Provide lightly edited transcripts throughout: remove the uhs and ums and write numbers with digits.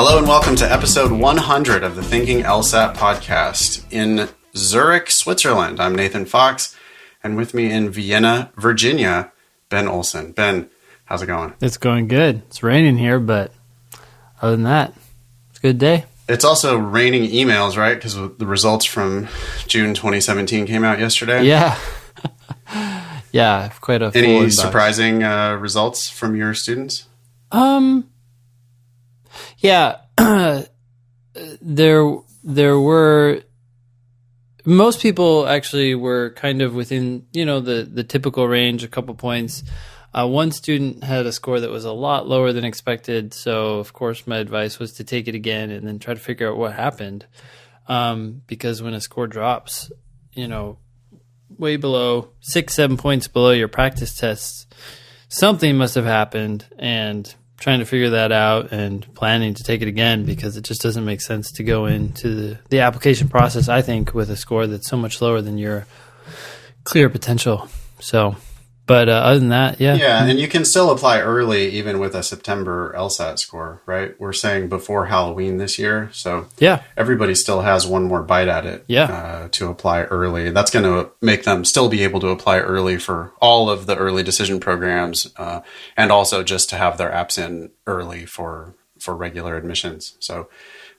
Hello and welcome to episode 100 of the Thinking LSAT podcast in Zurich, Switzerland. I'm Nathan Fox, and with me in Vienna, Virginia, Ben Olson. Ben, how's it going? It's going good. It's raining here, but other than that, it's a good day. It's also raining emails, right? Because the results from June 2017 came out yesterday. Yeah. Yeah, quite a full Any inbox. surprising results from your students? Yeah, there were, most people actually were kind of within, the typical range, a couple points. One student had a score that was a lot lower than expected. So of course my advice was to take it again and then try to figure out what happened. Because when a score drops, way below 6-7 points below your practice tests, something must have happened, and trying to figure that out and planning to take it again, because it just doesn't make sense to go into the application process, I think, with a score that's so much lower than your clear potential. So, but other than that, yeah. Yeah, and you can still apply early even with a September LSAT score, right? We're saying before Halloween this year, so yeah, everybody still has one more bite at it to apply early. That's going to make them still be able to apply early for all of the early decision programs, and also just to have their apps in early for regular admissions. So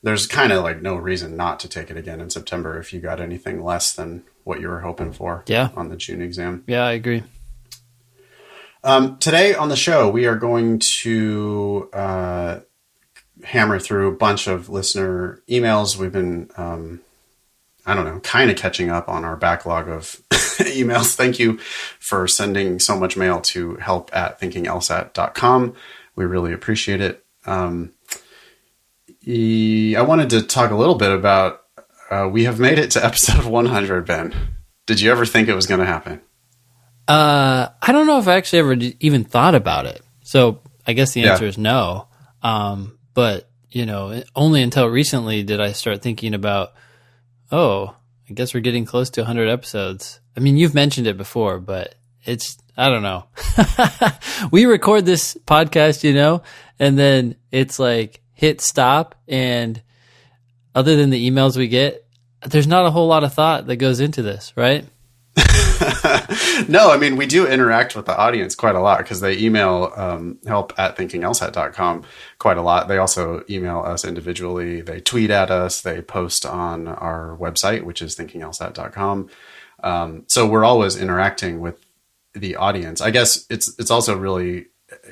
there's kind of like no reason not to take it again in September if you got anything less than what you were hoping for on the June exam. Yeah, I agree. Today on the show, we are going to hammer through a bunch of listener emails. We've been, kind of catching up on our backlog of emails. Thank you for sending so much mail to help@thinkinglsat.com. We really appreciate it. I wanted to talk a little bit about, we have made it to episode 100, Ben. Did you ever think it was going to happen? I don't know if I actually ever even thought about it. So I guess the answer is no. But, only until recently did I start thinking about, I guess we're getting close to 100 episodes. I mean, you've mentioned it before, but I don't know. We record this podcast, and then it's like hit stop. And other than the emails we get, there's not a whole lot of thought that goes into this, right? No, I mean, we do interact with the audience quite a lot because they email help@thinkinglsat.com quite a lot. They also email us individually. They tweet at us. They post on our website, which is thinkinglsat.com. So we're always interacting with the audience. I guess it's also really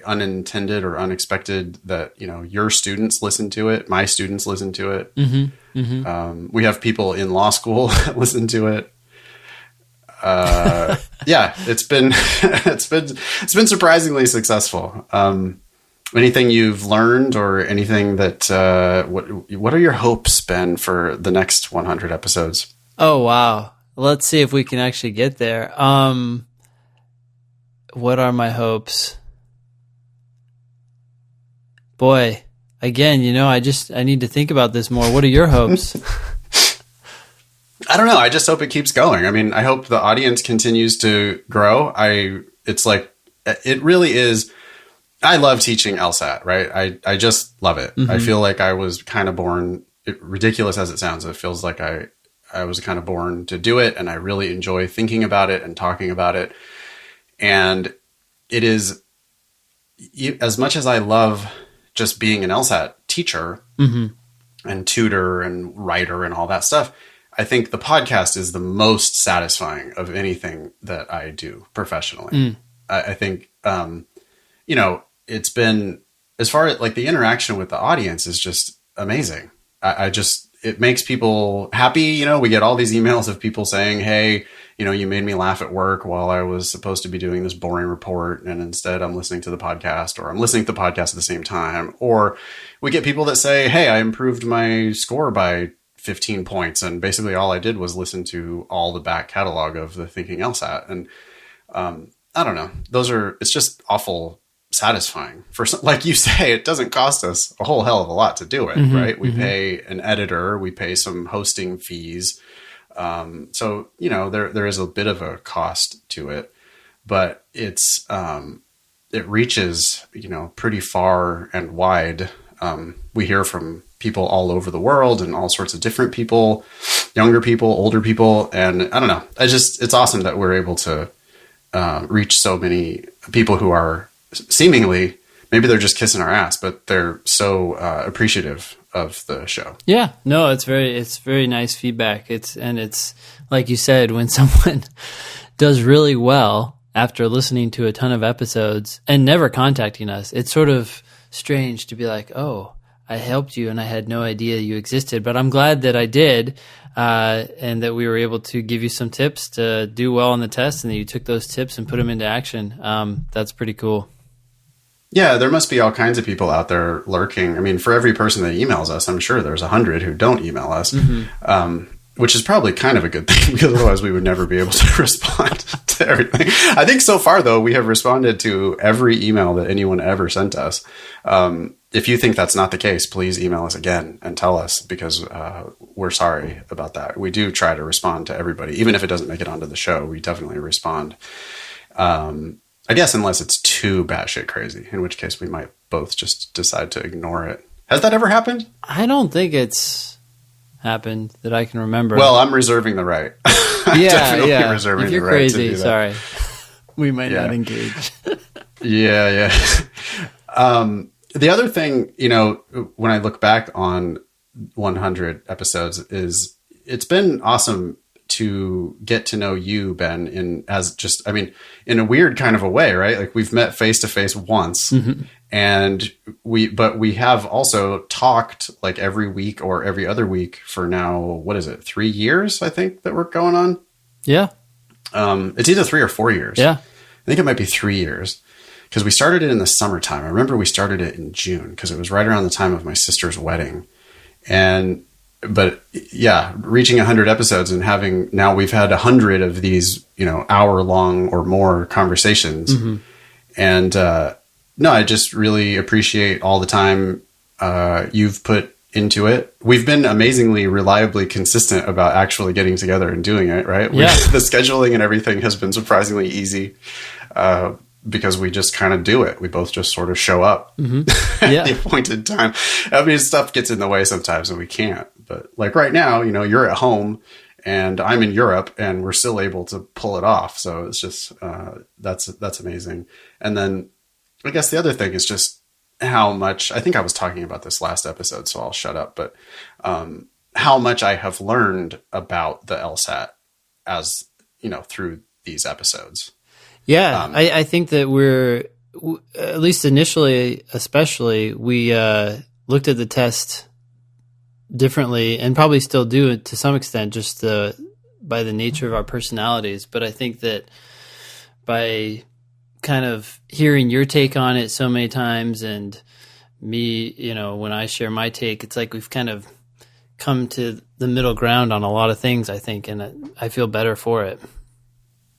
unintended or unexpected that, your students listen to it. My students listen to it. Mm-hmm, mm-hmm. We have people in law school listen to it. It's been surprisingly successful. Anything you've learned or anything that, what are your hopes, Ben, for the next 100 episodes? Oh, wow. Let's see if we can actually get there. What are my hopes? Boy, again, I need to think about this more. What are your hopes? I don't know. I just hope it keeps going. I mean, I hope the audience continues to grow. It really is. I love teaching LSAT, right? I just love it. Mm-hmm. I feel like I was kind of born, ridiculous as it sounds, it feels like I was kind of born to do it. And I really enjoy thinking about it and talking about it. And it is, as much as I love just being an LSAT teacher and tutor and writer and all that stuff, I think the podcast is the most satisfying of anything that I do professionally. I think, it's been, as far as like the interaction with the audience is just amazing. It makes people happy. We get all these emails of people saying, hey, you made me laugh at work while I was supposed to be doing this boring report. And instead I'm listening to the podcast, or I'm listening to the podcast at the same time. Or we get people that say, hey, I improved my score by 15 points. And basically all I did was listen to all the back catalog of the Thinking LSAT. And I don't know. It's just awful satisfying. Like you say, it doesn't cost us a whole hell of a lot to do it, right? We pay an editor, we pay some hosting fees. So, there is a bit of a cost to it, but it reaches, pretty far and wide. we hear from people all over the world and all sorts of different people, younger people, older people. And I don't know, it's awesome that we're able to reach so many people who are seemingly, maybe they're just kissing our ass, but they're so appreciative of the show. Yeah, no, it's very nice feedback. It's like you said, when someone does really well after listening to a ton of episodes and never contacting us, it's sort of strange to be like, oh, I helped you and I had no idea you existed, but I'm glad that I did, and that we were able to give you some tips to do well on the test, and that you took those tips and put them into action. That's pretty cool. Yeah, there must be all kinds of people out there lurking. I mean, for every person that emails us, I'm sure there's 100 who don't email us, which is probably kind of a good thing, because otherwise we would never be able to respond to everything. I think so far, though, we have responded to every email that anyone ever sent us. If you think that's not the case, please email us again and tell us, because we're sorry about that. We do try to respond to everybody. Even if it doesn't make it onto the show, we definitely respond. I guess unless it's too batshit crazy, in which case we might both just decide to ignore it. Has that ever happened? I don't think it's happened that I can remember. Well, I'm reserving the right. Yeah. Reserving if you're the right crazy, to do that. Sorry. We might not engage. Yeah. The other thing, when I look back on 100 episodes, is it's been awesome to get to know you, Ben, in a weird kind of a way, right? Like, we've met face to face once, and we have also talked like every week or every other week for now, what is it? 3 years, I think, that we're going on. Yeah. It's either 3 or 4 years. Yeah. I think it might be 3 years, because we started it in the summertime. I remember we started it in June, because it was right around the time of my sister's wedding. But yeah, reaching 100 episodes and now we've had 100 of these, hour long or more conversations. And, no, I just really appreciate all the time, you've put into it. We've been amazingly reliably consistent about actually getting together and doing it. Right. Yeah. The scheduling and everything has been surprisingly easy, because we just kind of do it. We both just sort of show up at the appointed time. I mean, stuff gets in the way sometimes and we can't. But like right now, you're at home and I'm in Europe and we're still able to pull it off. So it's just, that's amazing. And then I guess the other thing is just how much, I think I was talking about this last episode, so I'll shut up, but how much I have learned about the LSAT as, through these episodes. Yeah, I think that we're, at least initially, especially, we looked at the test differently, and probably still do to some extent, just by the nature of our personalities. But I think that by kind of hearing your take on it so many times, and me, when I share my take, it's like we've kind of come to the middle ground on a lot of things, I think, and I feel better for it.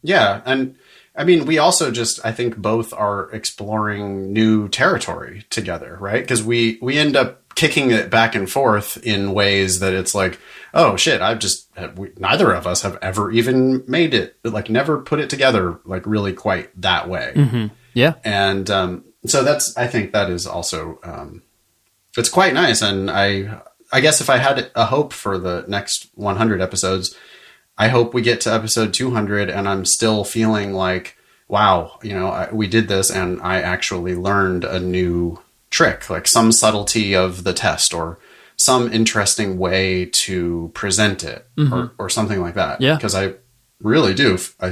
Yeah, and I mean, we also just, I think both are exploring new territory together, right? Because we end up kicking it back and forth in ways that it's like, oh shit, neither of us have ever even made it, like never put it together, like really quite that way. Yeah. And so I think that is also, it's quite nice. And I guess if I had a hope for the next 100 episodes, I hope we get to episode 200 and I'm still feeling like, wow, we did this and I actually learned a new trick, like some subtlety of the test or some interesting way to present it or something like that. Yeah. Because I really do. I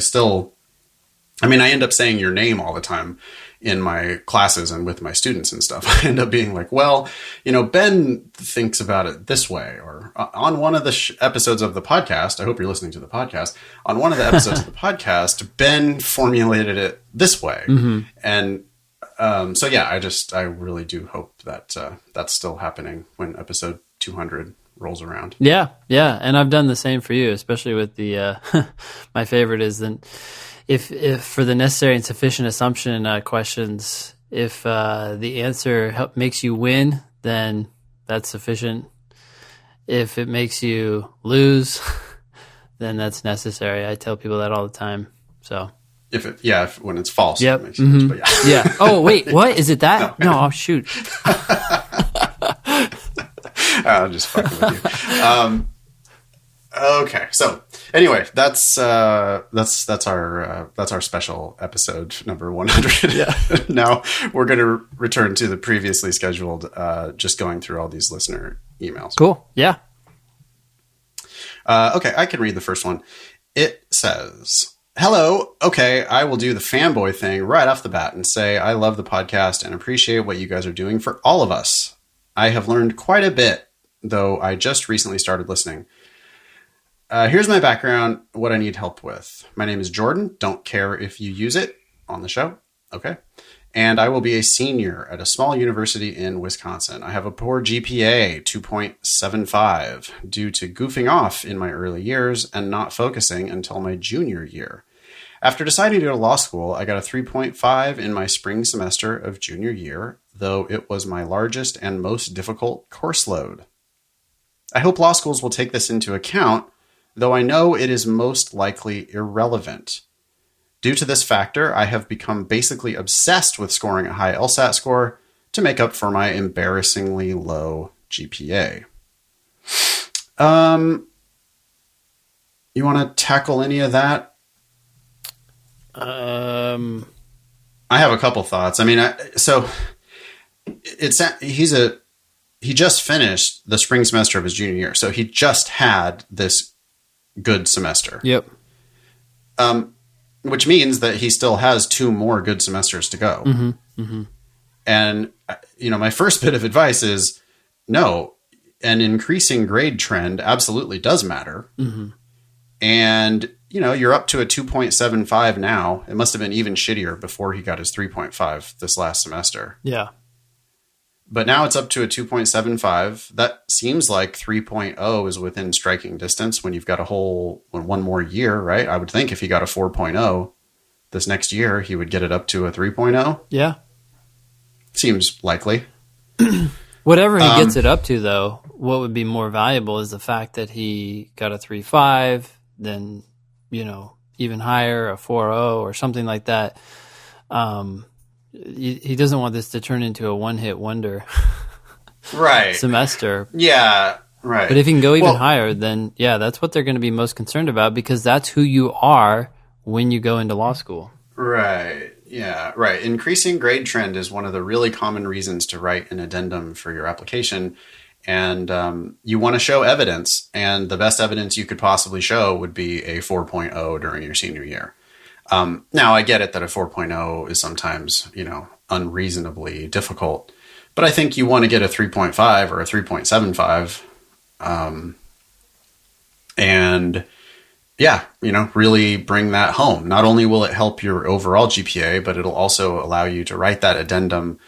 end up saying your name all the time in my classes and with my students and stuff. I end up being like, well, Ben thinks about it this way, or on one of the episodes of the podcast, I hope you're listening to the podcast, on one of the episodes of the podcast, Ben formulated it this way. And, so yeah, I really do hope that, that's still happening when episode 200 rolls around. Yeah. Yeah. And I've done the same for you, especially with the, my favorite is then, if for the necessary and sufficient assumption questions, if the answer makes you win, then that's sufficient. If it makes you lose, then that's necessary. I tell people that all the time. So when it's false. Yep. It makes you lose, but yeah. Yeah. Oh wait, what is it? That no. Oh shoot. I'm just fucking with you. Okay, so anyway, that's our special episode number 100. Yeah. Now we're going to return to the previously scheduled, just going through all these listener emails. Cool. Yeah. Okay, I can read the first one. It says, "Hello. Okay, I will do the fanboy thing right off the bat and say I love the podcast and appreciate what you guys are doing for all of us. I have learned quite a bit, though I just recently started listening. Here's my background, what I need help with. My name is Jordan. Don't care if you use it on the show. Okay. And I will be a senior at a small university in Wisconsin. I have a poor GPA, 2.75, due to goofing off in my early years and not focusing until my junior year. After deciding to go to law school, I got a 3.5 in my spring semester of junior year, though it was my largest and most difficult course load. I hope law schools will take this into account, though I know it is most likely irrelevant. Due to this factor, I have become basically obsessed with scoring a high LSAT score to make up for my embarrassingly low GPA. You want to tackle any of that? I have a couple thoughts. I mean, he just finished the spring semester of his junior year, so he just had this good semester. Yep. Which means that he still has 2 more good semesters to go. Mm-hmm. Mm-hmm. And, my first bit of advice is no, an increasing grade trend absolutely does matter. Mm-hmm. And, you're up to a 2.75 now. It must have been even shittier before he got his 3.5 this last semester. Yeah. But now it's up to a 2.75. That seems like 3.0 is within striking distance when you've got one more year, right? I would think if he got a 4.0 this next year, he would get it up to a 3.0. Yeah. Seems likely. Whatever he gets it up to, though, what would be more valuable is the fact that he got a 3.5, then, even higher, a 4.0 or something like that. He doesn't want this to turn into a one-hit wonder right semester. Yeah, right. But if he can go even higher, then, that's what they're going to be most concerned about, because that's who you are when you go into law school. Right. Yeah, right. Increasing grade trend is one of the really common reasons to write an addendum for your application. And you want to show evidence. And the best evidence you could possibly show would be a 4.0 during your senior year. Now, I get it that a 4.0 is sometimes, unreasonably difficult. But I think you want to get a 3.5 or a 3.75. And really bring that home. Not only will it help your overall GPA, but it'll also allow you to write that addendum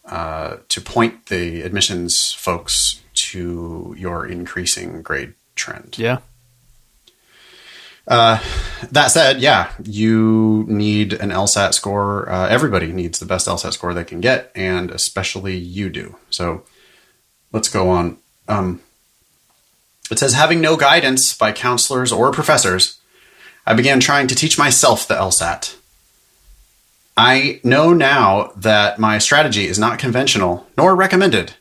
to point the admissions folks to your increasing grade trend. Yeah. That said, you need an LSAT score. Everybody needs the best LSAT score they can get, and especially you do. So let's go on. It says, having no guidance by counselors or professors, I began trying to teach myself the LSAT. I know now that my strategy is not conventional nor recommended,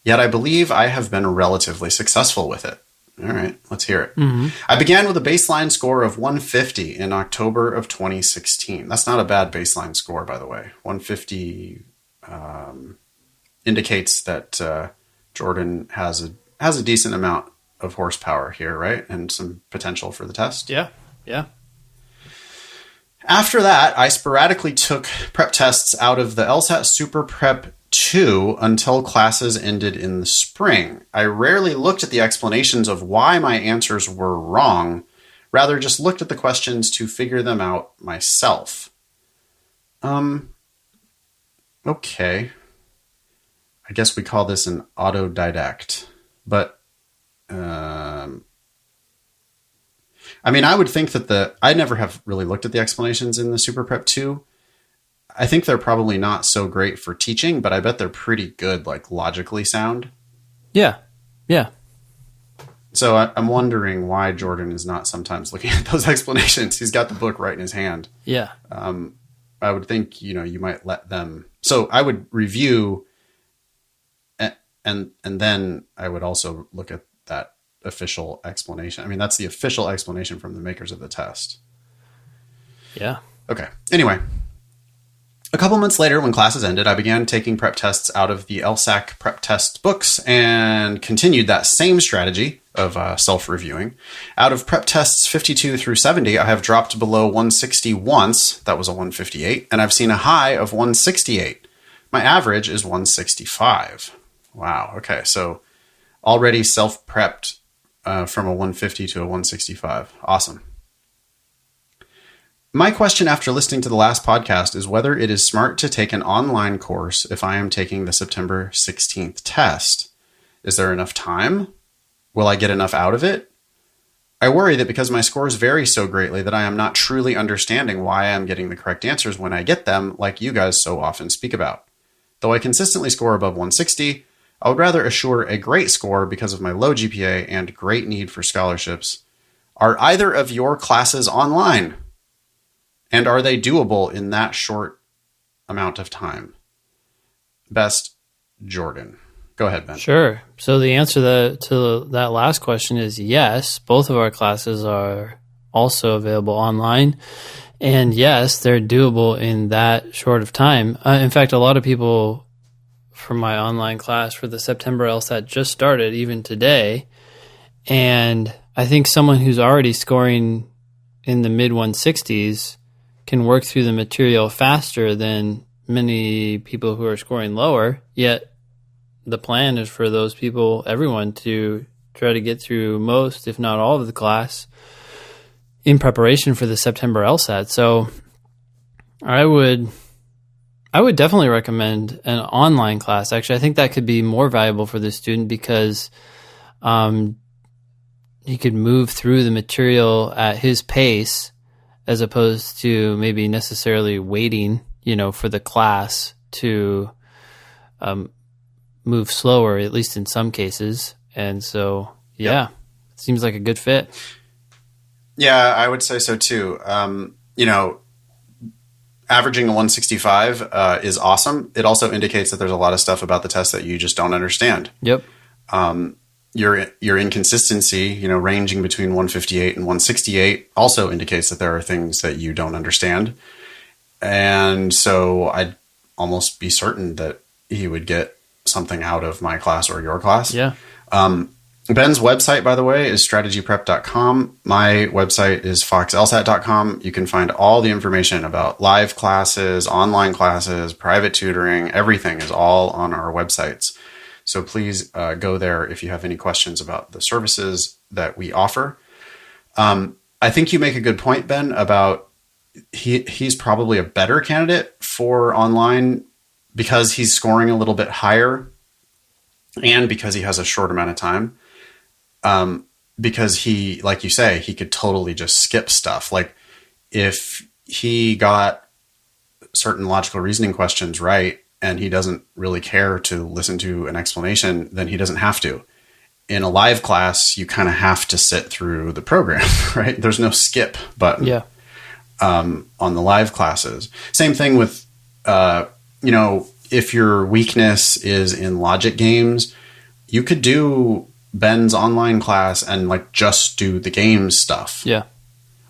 yet I believe I have been relatively successful with it. All right, let's hear it. Mm-hmm. I began with a baseline score of 150 in October of 2016. That's not a bad baseline score, by the way. 150 indicates that Jordan has a decent amount of horsepower here, right? And some potential for the test. Yeah. Yeah. After that, I sporadically took prep tests out of the LSAT Super Prep 2 until classes ended in the spring. I rarely looked at the explanations of why my answers were wrong, rather just looked at the questions to figure them out myself. Okay. I guess we call this an autodidact, but I would think that I never have really looked at the explanations in the Super Prep 2. I think they're probably not so great for teaching, but I bet they're pretty good, like logically sound. Yeah. Yeah. So I'm wondering why Jordan is not sometimes looking at those explanations. He's got the book right in his hand. Yeah. I would think, you might let them. So I would review And then I would also look at that official explanation. I mean, that's the official explanation from the makers of the test. Yeah. Okay. Anyway, a couple months later, when classes ended, I began taking prep tests out of the LSAC prep test books and continued that same strategy of self-reviewing. Out of prep tests 52 through 70, I have dropped below 160 once. That was a 158. And I've seen a high of 168. My average is 165. Wow. Okay. So already self-prepped from a 150 to a 165. Awesome. My question after listening to the last podcast is whether it is smart to take an online course if I am taking the September 16th test. Is there enough time? Will I get enough out of it? I worry that because my scores vary so greatly that I am not truly understanding why I am getting the correct answers when I get them, like you guys so often speak about. Though I consistently score above 160, I would rather assure a great score because of my low GPA and great need for scholarships. Are either of your classes online? And are they doable in that short amount of time? Best, Jordan. Go ahead, Ben. Sure. So the answer to that last question is yes. Both of our classes are also available online. And yes, they're doable in that short of time. In fact, a lot of people from my online class for the September LSAT just started, even today. And I think someone who's already scoring in the mid 160s can work through the material faster than many people who are scoring lower. Yet the plan is for those people, everyone, to try to get through most, if not all, of the class in preparation for the September LSAT. So I would definitely recommend an online class. Actually, I think that could be more valuable for the student because he could move through the material at his pace as opposed to maybe necessarily waiting, for the class to move slower, at least in some cases. And so, yeah, it seems like a good fit. Yeah, I would say so too. Averaging a 165 is awesome. It also indicates that there's a lot of stuff about the test that you just don't understand. Yep. Your inconsistency, ranging between 158 and 168 also indicates that there are things that you don't understand. And so I'd almost be certain that he would get something out of my class or your class. Yeah. Ben's website, by the way, is strategyprep.com. My website is foxlsat.com. You can find all the information about live classes, online classes, private tutoring. Everything is all on our websites. So please go there if you have any questions about the services that we offer. I think you make a good point, Ben, about he's probably a better candidate for online because he's scoring a little bit higher and because he has a short amount of time. Because he, like you say, he could totally just skip stuff. Like if he got certain logical reasoning questions right, and he doesn't really care to listen to an explanation, then he doesn't have to. In a live class, you kind of have to sit through the program, right? There's no skip button on the live classes. Same thing with, if your weakness is in logic games, you could do Ben's online class and just do the game stuff. Yeah.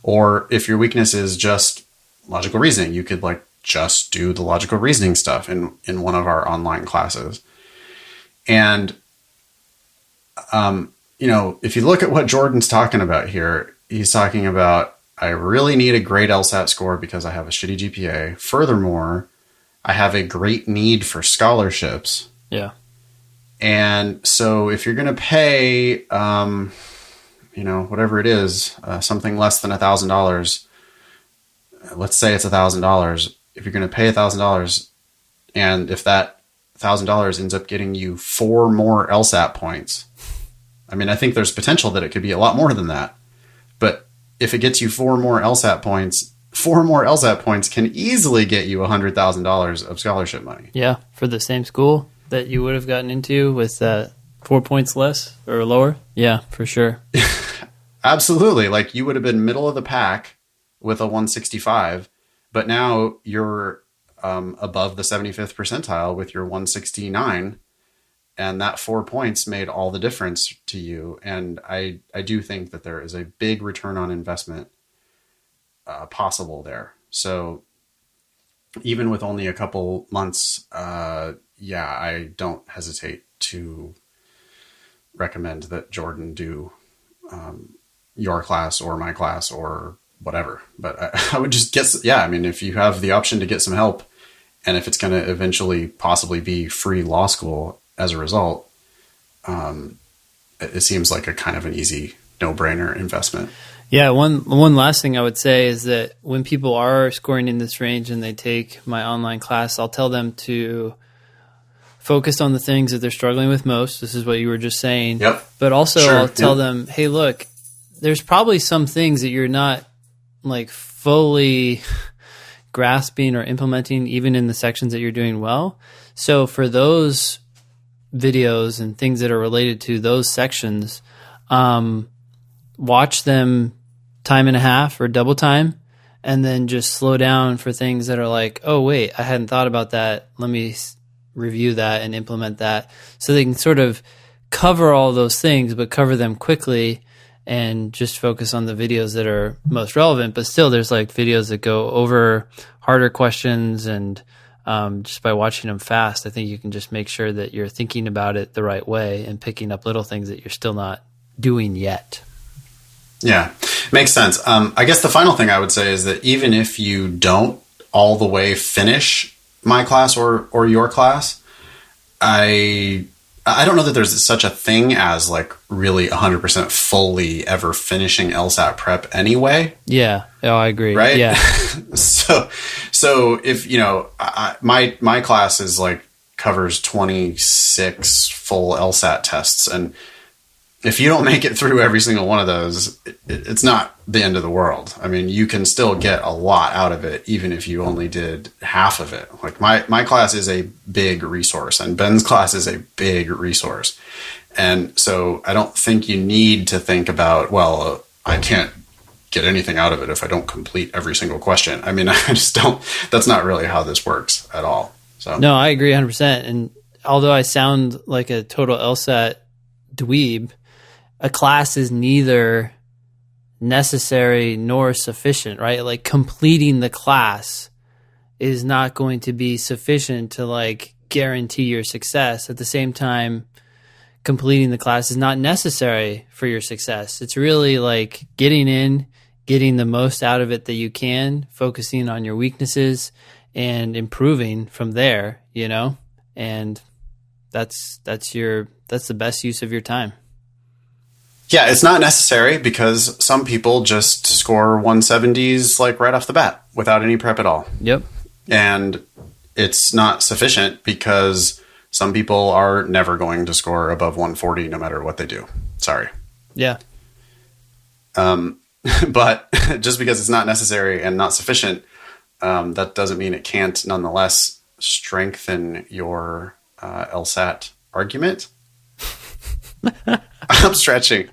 Or if your weakness is just logical reasoning, you could just do the logical reasoning stuff in one of our online classes. And, if you look at what Jordan's talking about here, he's talking about, I really need a great LSAT score because I have a shitty GPA. Furthermore, I have a great need for scholarships. Yeah. And so if you're going to pay, whatever it is, something less than $1,000, let's say it's $1,000. If you're going to pay $1,000 and if that $1,000 ends up getting you 4 more LSAT points, I think there's potential that it could be a lot more than that. But if it gets you 4 more LSAT points, 4 more LSAT points can easily get you $100,000 of scholarship money. Yeah. For the same school that you would have gotten into with 4 points less or lower. Yeah, for sure. Absolutely. You would have been middle of the pack with a 165, but now you're above the 75th percentile with your 169. And that 4 points made all the difference to you. And I do think that there is a big return on investment possible there. So even with only a couple months, I don't hesitate to recommend that Jordan do your class or my class or whatever. But I would just guess, if you have the option to get some help, and if it's going to eventually possibly be free law school as a result, it seems like a kind of an easy no-brainer investment. Yeah, one last thing I would say is that when people are scoring in this range and they take my online class, I'll tell them to focus on the things that they're struggling with most. This is what you were just saying. Yep. But also I'll tell them, hey, look, there's probably some things that you're not like fully grasping or implementing even in the sections that you're doing well. So for those videos and things that are related to those sections, watch them time and a half or double time, and then just slow down for things that are like, oh, wait, I hadn't thought about that. Let me review that and implement that. So they can sort of cover all those things, but cover them quickly and just focus on the videos that are most relevant. But still, there's like videos that go over harder questions, and just by watching them fast, I think you can just make sure that you're thinking about it the right way and picking up little things that you're still not doing yet. Yeah, makes sense. I guess the final thing I would say is that even if you don't all the way finish my class or your class, I don't know that there's such a thing as like really 100% fully ever finishing LSAT prep anyway. Yeah. Oh, I agree. Right. Yeah. So if, my class is like covers 26 full LSAT tests. And if you don't make it through every single one of those, it's not the end of the world. I mean, you can still get a lot out of it, even if you only did half of it. Like my class is a big resource, and Ben's class is a big resource. And so I don't think you need to think about, I can't get anything out of it if I don't complete every single question. I mean, I just don't, that's not really how this works at all. So no, I agree 100%. And although I sound like a total LSAT dweeb, a class is neither necessary nor sufficient, right? Like completing the class is not going to be sufficient to like guarantee your success. At the same time, completing the class is not necessary for your success. It's really like getting in, getting the most out of it that you can, focusing on your weaknesses and improving from there, and that's the best use of your time. Yeah, it's not necessary because some people just score 170s like right off the bat without any prep at all. Yep. And it's not sufficient because some people are never going to score above 140 no matter what they do. Sorry. Yeah. But just because it's not necessary and not sufficient, that doesn't mean it can't nonetheless strengthen your LSAT argument. I'm stretching.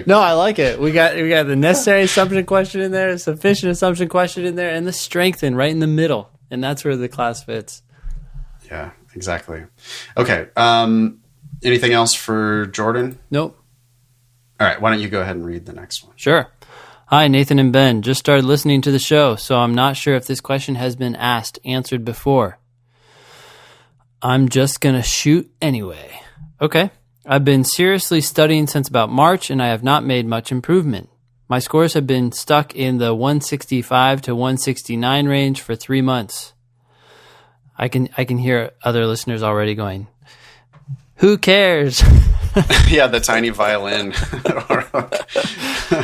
No, I like it. We got the necessary assumption question in there, sufficient assumption question in there, and the strengthen right in the middle. And that's where the class fits. Yeah, exactly. Okay. Anything else for Jordan? Nope. All right. Why don't you go ahead and read the next one? Sure. Hi, Nathan and Ben. Just started listening to the show, so I'm not sure if this question has been answered before. I'm just going to shoot anyway. Okay. I've been seriously studying since about March, and I have not made much improvement. My scores have been stuck in the 165 to 169 range for 3 months. I can hear other listeners already going, who cares? Yeah, the tiny violin.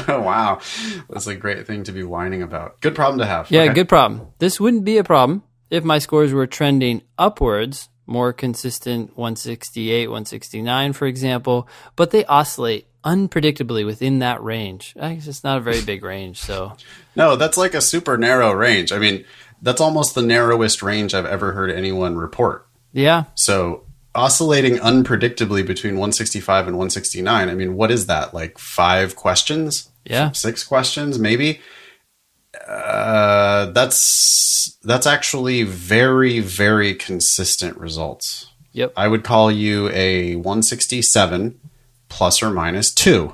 Wow. That's a great thing to be whining about. Good problem to have. Yeah, okay. Good problem. This wouldn't be a problem if my scores were trending upwards, more consistent 168, 169, for example, but they oscillate unpredictably within that range. I guess it's not a very big range, so. No, that's like a super narrow range. I mean, that's almost the narrowest range I've ever heard anyone report. Yeah. So oscillating unpredictably between 165 and 169, I mean, what is that? Like 5 questions? Yeah. 6 questions, maybe? That's actually very, very consistent results. Yep. I would call you a 167 plus or minus 2.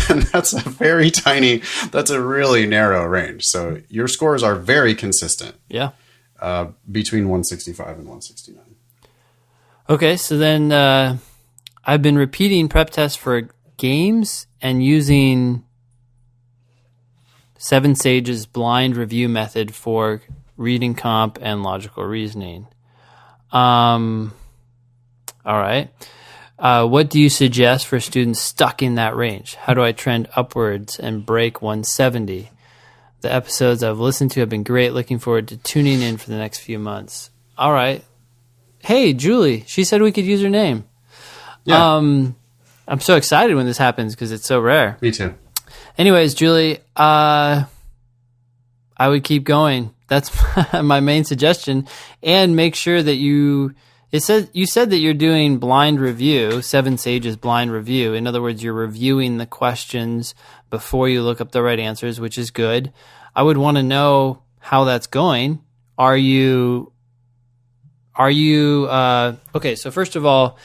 And that's that's a really narrow range. So your scores are very consistent. Yeah. Between 165 and 169. Okay, so then I've been repeating prep tests for games and using Seven Sages blind review method for reading comp and logical reasoning. All right. What do you suggest for students stuck in that range? How do I trend upwards and break 170? The episodes I've listened to have been great. Looking forward to tuning in for the next few months. All right. Hey, Julie, she said we could use her name. Yeah. I'm so excited when this happens because it's so rare. Me too. Anyways, Julie, I would keep going. That's my main suggestion. And make sure that you said that you're doing blind review, Seven Sages blind review. In other words, you're reviewing the questions before you look up the right answers, which is good. I would want to know how that's going. Are you okay, so first of all,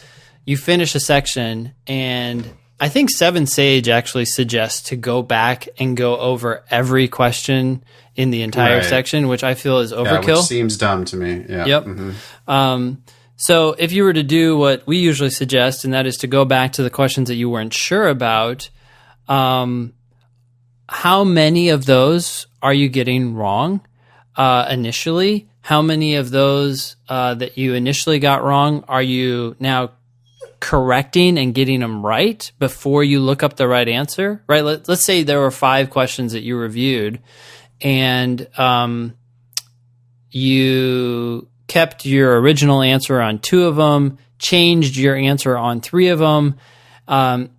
you finish a section, and I think Seven Sage actually suggests to go back and go over every question in the entire section, which I feel is overkill. Yeah, which seems dumb to me. Yeah. Yep. Mm-hmm. So if you were to do what we usually suggest, and that is to go back to the questions that you weren't sure about, how many of those are you getting wrong initially? How many of those that you initially got wrong are you now correcting and getting them right before you look up the right answer? Right? Let's say there were 5 questions that you reviewed, and you kept your original answer on 2 of them, changed your answer on 3 of them.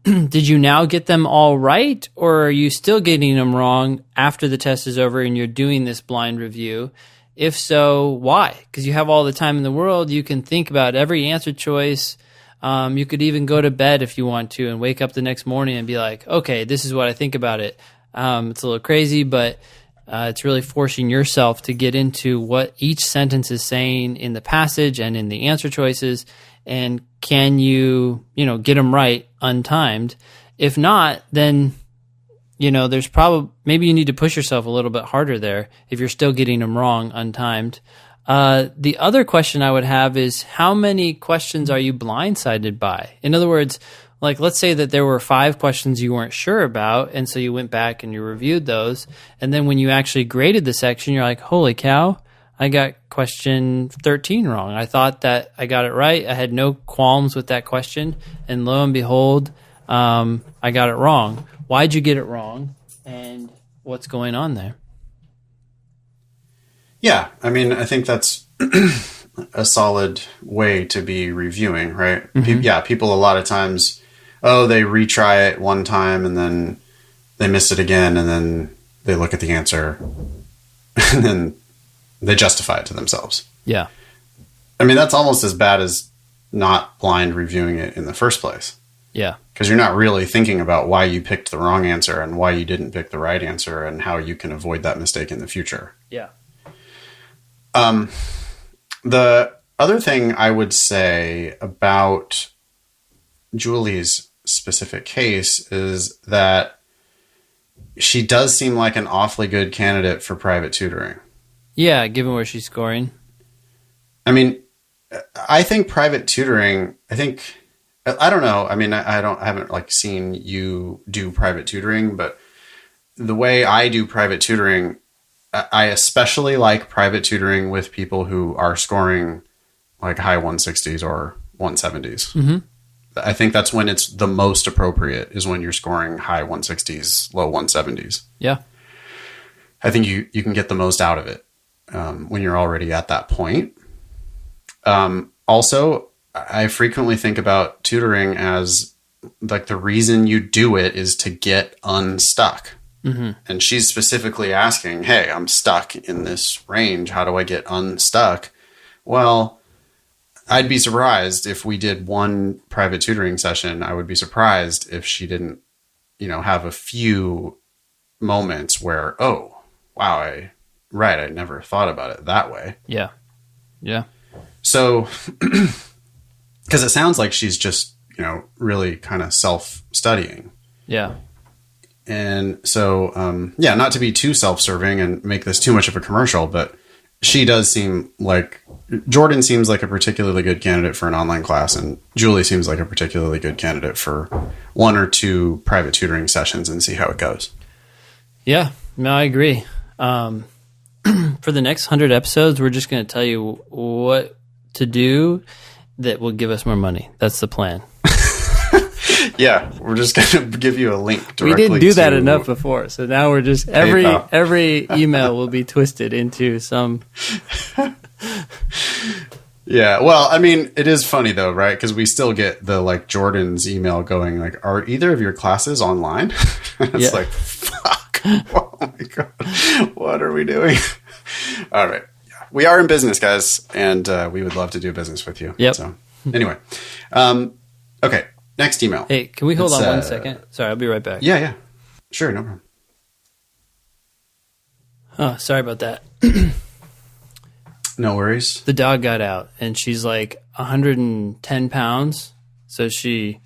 Did you now get them all right, or are you still getting them wrong after the test is over and you're doing this blind review? If so, why? Because you have all the time in the world. You can think about every answer choice. You could even go to bed if you want to and wake up the next morning and be like, okay, this is what I think about it. It's a little crazy, but it's really forcing yourself to get into what each sentence is saying in the passage and in the answer choices. And can you, get them right untimed? If not, then there's probably, maybe you need to push yourself a little bit harder there if you're still getting them wrong untimed. The other question I would have is, how many questions are you blindsided by? In other words, like, let's say that there were 5 questions you weren't sure about, and so you went back and you reviewed those, and then when you actually graded the section, you're like, holy cow, I got question 13 wrong. I thought that I got it right. I had no qualms with that question, and lo and behold, I got it wrong. Why'd you get it wrong, and what's going on there? Yeah, I mean, I think that's a solid way to be reviewing, right? Mm-hmm. People a lot of times, they retry it one time and then they miss it again, and then they look at the answer and then they justify it to themselves. Yeah. I mean, that's almost as bad as not blind reviewing it in the first place. Yeah. Because you're not really thinking about why you picked the wrong answer and why you didn't pick the right answer and how you can avoid that mistake in the future. Yeah. The other thing I would say about Julie's specific case is that she does seem like an awfully good candidate for private tutoring. Yeah, given where she's scoring. I mean, I think private tutoring, I don't know. I mean, I haven't seen you do private tutoring, but the way I do private tutoring, I especially like private tutoring with people who are scoring like high 160s or 170s. Mm-hmm. I think that's when it's the most appropriate, is when you're scoring high 160s, low 170s. Yeah. I think you can get the most out of it when you're already at that point. Also, I frequently think about tutoring as like the reason you do it is to get unstuck. Mm-hmm. And she's specifically asking, hey, I'm stuck in this range. How do I get unstuck? Well, I'd be surprised if we did one private tutoring session. I would be surprised if she didn't, have a few moments where, oh, wow, I never thought about it that way. Yeah. Yeah. So because it sounds like she's just, really kind of self-studying. Yeah. And so, not to be too self-serving and make this too much of a commercial, but Jordan seems like a particularly good candidate for an online class, and Julie seems like a particularly good candidate for 1 or 2 private tutoring sessions and see how it goes. Yeah, no, I agree. For the next 100 episodes, we're just going to tell you what to do that will give us more money. That's the plan. Yeah, we're just going to give you a link directly. We didn't do that enough before, so now we're just every email will be twisted into some. Yeah, well, I mean, it is funny though, right? Because we still get the Jordan's email going like, "Are either of your classes online?" It's like, fuck! Oh my god, what are we doing? All right, yeah, we are in business, guys, and we would love to do business with you. Yep. So anyway, okay. Next email. Hey, can we hold on 1 second? Sorry, I'll be right back. Yeah. Sure, no problem. Oh, sorry about that. No worries. The dog got out, and she's like 110 pounds, so she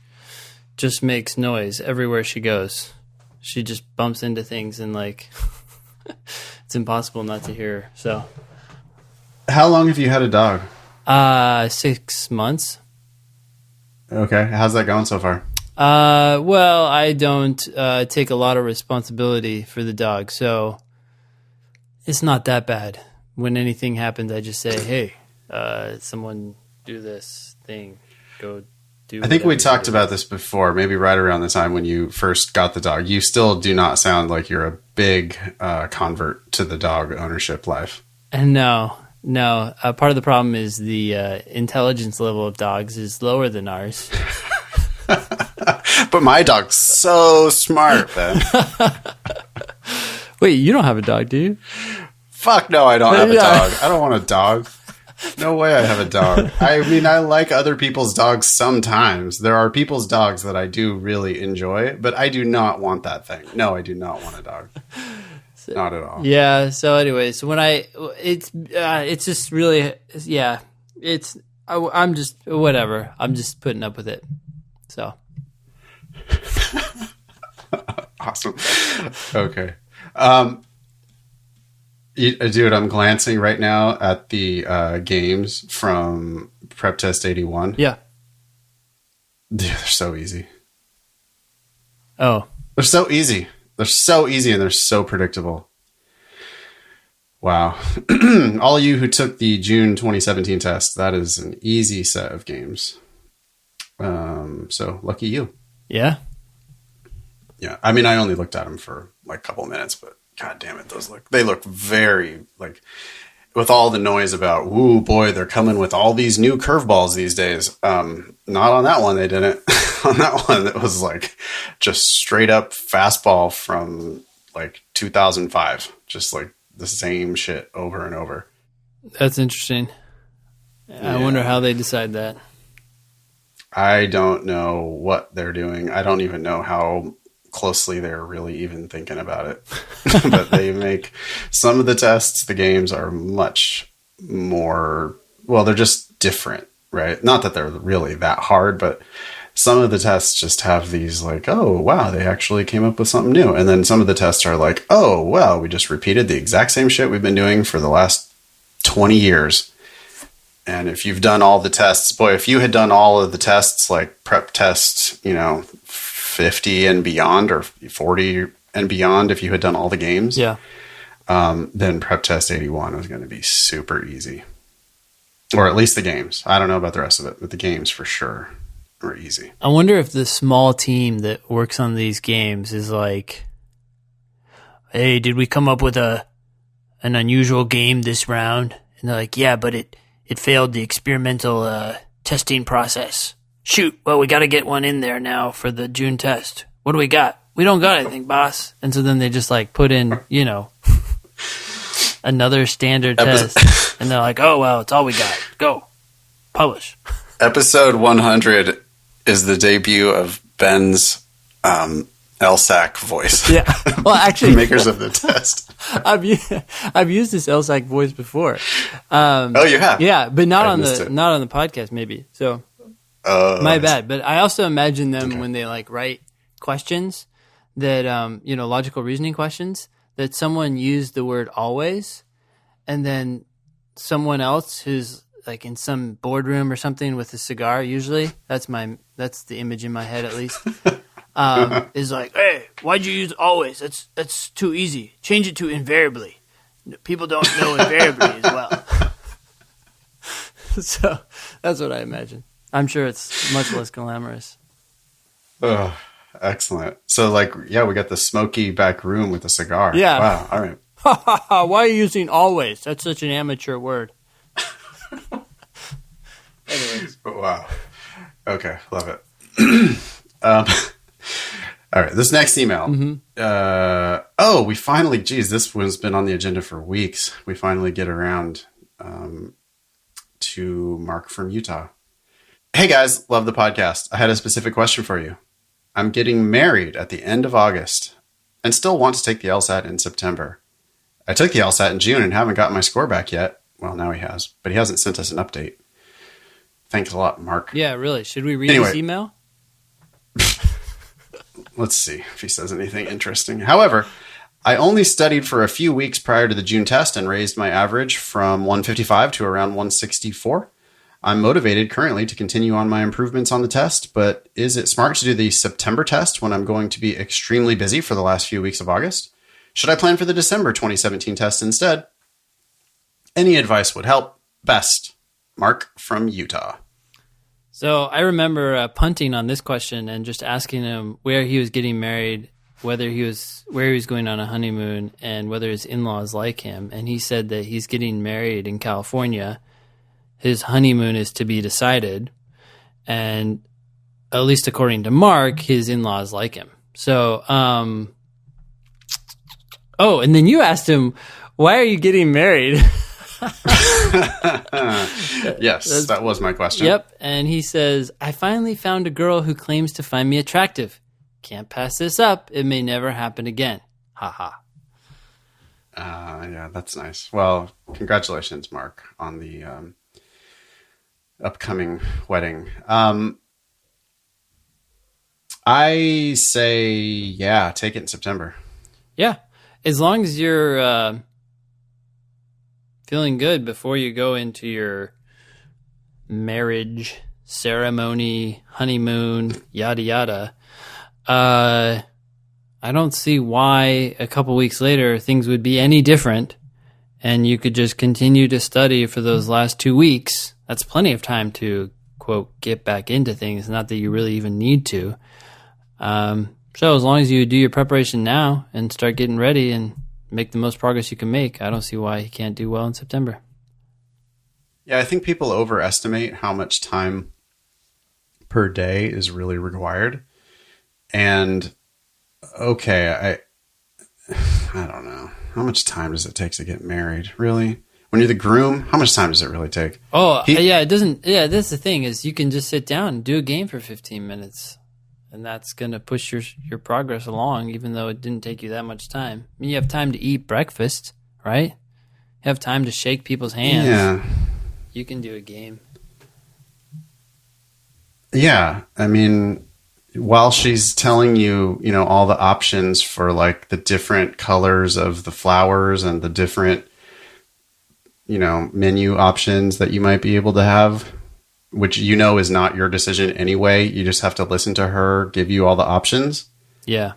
just makes noise everywhere she goes. She just bumps into things, and it's impossible not to hear her. So, how long have you had a dog? 6 months. Okay. How's that going so far? Well, I don't take a lot of responsibility for the dog, so it's not that bad. When anything happens, I just say, "Hey, someone do this thing. Go do." I think we talked about this before, maybe right around the time when you first got the dog. You still do not sound like you're a big convert to the dog ownership life. And no. Part of the problem is the intelligence level of dogs is lower than ours. But my dog's so smart, man. Wait, you don't have a dog, do you? Fuck no, I don't have a dog. I don't want a dog. No way I have a dog. I mean, I like other people's dogs sometimes. There are people's dogs that I do really enjoy, but I do not want that thing. No, I do not want a dog. Not at all. Yeah. So anyway, when it's just really, yeah, I'm just whatever. I'm just putting up with it. So. Awesome. Okay. Dude, I'm glancing right now at the games from Prep Test 81. Yeah. Dude, they're so easy. Oh. They're so easy. They're so easy and they're so predictable. Wow. All of you who took the June 2017 test, that is an easy set of games. So lucky you. Yeah. Yeah. I mean, I only looked at them for a couple minutes, but God damn it. They look very with all the noise about, ooh boy, they're coming with all these new curveballs these days. Not on that one. They didn't. On that one, it was just straight up fastball from 2005. Just the same shit over and over. That's interesting. Yeah. I wonder how they decide that. I don't know what they're doing. I don't even know how closely they're really even thinking about it. But they make some of the tests, the games are much more, well, they're just different, right? Not that they're really that hard, but some of the tests just have these oh, wow, they actually came up with something new. And then some of the tests are oh, well, we just repeated the exact same shit we've been doing for the last 20 years. And if you've done all the tests, boy, if you had done all of the tests, prep test, 50 and beyond or 40 and beyond, if you had done all the games, yeah, then prep test 81 was going to be super easy. Or at least the games. I don't know about the rest of it, but the games for sure were easy. I wonder if the small team that works on these games is hey, did we come up with an unusual game this round? And they're yeah, but it failed the experimental testing process. Shoot, well, we got to get one in there now for the June test. What do we got? We don't got anything, boss. And so then they just put in, another standard test. And they're oh, well, it's all we got. Go. Publish. Episode 100 is the debut of Ben's LSAC voice. Yeah. Well, actually, makers of the test. I've used this LSAC voice before. Oh, you have? Yeah, but not on the podcast, maybe. So My bad. But I also imagine them when they like write questions that, logical reasoning questions, that someone used the word always, and then someone else who's like in some boardroom or something with a cigar, usually that's the image in my head at least, is like, hey, why'd you use always? That's too easy. Change it to invariably. People don't know invariably as well. So that's what I imagine. I'm sure it's much less glamorous. Oh, excellent. So we got the smoky back room with a cigar. Yeah. Wow. All right. Why are you using always? That's such an amateur word. Anyways. Wow. Okay. Love it. All right. This next email. Mm-hmm. We finally, this one's been on the agenda for weeks. We finally get around to Mark from Utah. Hey guys, love the podcast. I had a specific question for you. I'm getting married at the end of August and still want to take the LSAT in September. I took the LSAT in June and haven't gotten my score back yet. Well, now he has, but he hasn't sent us an update. Thanks a lot, Mark. Yeah, really. Should we read this email? Let's see if he says anything interesting. However, I only studied for a few weeks prior to the June test and raised my average from 155 to around 164. I'm motivated currently to continue on my improvements on the test, but is it smart to do the September test when I'm going to be extremely busy for the last few weeks of August? Should I plan for the December 2017 test instead? Any advice would help. Best, Mark from Utah. So I remember punting on this question and just asking him where he was getting married, where he was going on a honeymoon, and whether his in-laws like him. And he said that he's getting married in California. His honeymoon is to be decided. And at least according to Mark, his in-laws like him. So, and then you asked him, why are you getting married? Yes, that was my question. Yep. And he says, I finally found a girl who claims to find me attractive. Can't pass this up. It may never happen again. Ha ha. Yeah, that's nice. Well, congratulations, Mark, on the upcoming wedding. I say, take it in September. Yeah. As long as you're feeling good before you go into your marriage ceremony, honeymoon, yada, yada. I don't see why a couple weeks later things would be any different, and you could just continue to study for those last 2 weeks. That's plenty of time to, quote, get back into things, not that you really even need to. So as long as you do your preparation now and start getting ready and make the most progress you can make, I don't see why he can't do well in September. Yeah, I think people overestimate how much time per day is really required. And I don't know. How much time does it take to get married? Really? When you're the groom, how much time does it really take? It doesn't. Yeah, that's the thing is you can just sit down and do a game for 15 minutes. And that's going to push your progress along, even though it didn't take you that much time. I mean, you have time to eat breakfast, right? You have time to shake people's hands. Yeah. You can do a game. Yeah. I mean, while she's telling you, all the options for like the different colors of the flowers and the different, menu options that you might be able to have, which is not your decision anyway. You just have to listen to her give you all the options. Yeah.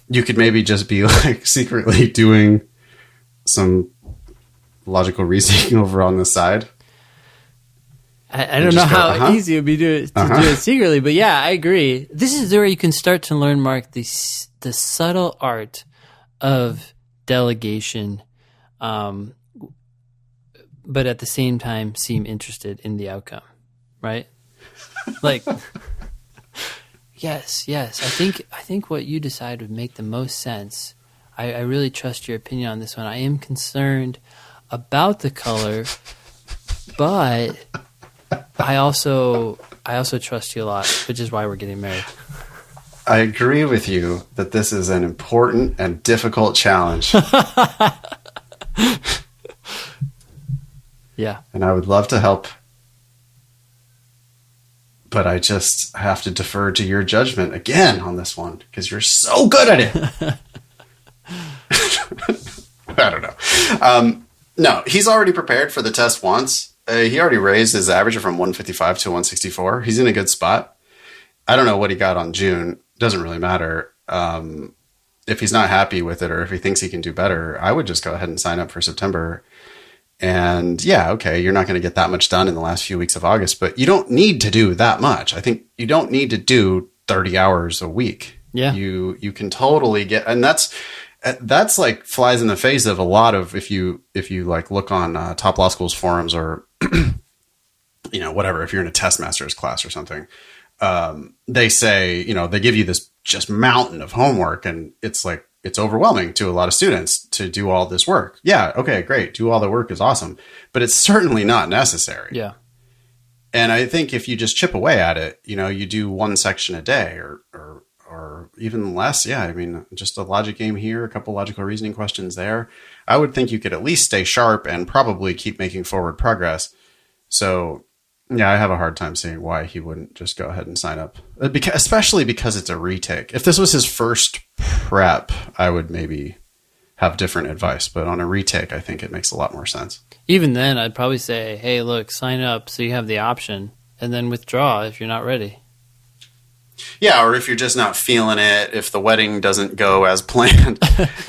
You could maybe just be like secretly doing some logical reasoning over on the side. I don't know how easy it would be to do it secretly, but yeah, I agree. This is where you can start to learn, Mark, the subtle art of delegation, but at the same time seem interested in the outcome. Right? Like, yes. I think what you decide would make the most sense. I really trust your opinion on this one. I am concerned about the color, but I also trust you a lot, which is why we're getting married. I agree with you that this is an important and difficult challenge. Yeah. And I would love to help. but I just have to defer to your judgment again on this one because you're so good at it. I don't know. No, he's already prepared for the test once. He already raised his average from 155 to 164. He's in a good spot. I don't know what he got on June. Doesn't really matter. If he's not happy with it or if he thinks he can do better, I would just go ahead and sign up for September. And yeah, okay, you're not going to get that much done in the last few weeks of August, but you don't need to do that much. I think you don't need to do 30 hours a week. Yeah. You can totally get, and that's like flies in the face of a lot of, if you like look on top law schools forums or, whatever, if you're in a test master's class or something, they say, they give you this just mountain of homework, and it's like, it's overwhelming to a lot of students to do all this work. Yeah. Okay, great. Do all the work is awesome, but it's certainly not necessary. Yeah. And I think if you just chip away at it, you do one section a day or even less. Yeah. I mean, just a logic game here, a couple logical reasoning questions there. I would think you could at least stay sharp and probably keep making forward progress. So yeah, I have a hard time seeing why he wouldn't just go ahead and sign up, especially because it's a retake. If this was his first prep, I would maybe have different advice, but on a retake, I think it makes a lot more sense. Even then, I'd probably say, hey, look, sign up so you have the option, and then withdraw if you're not ready. Yeah, or if you're just not feeling it, if the wedding doesn't go as planned,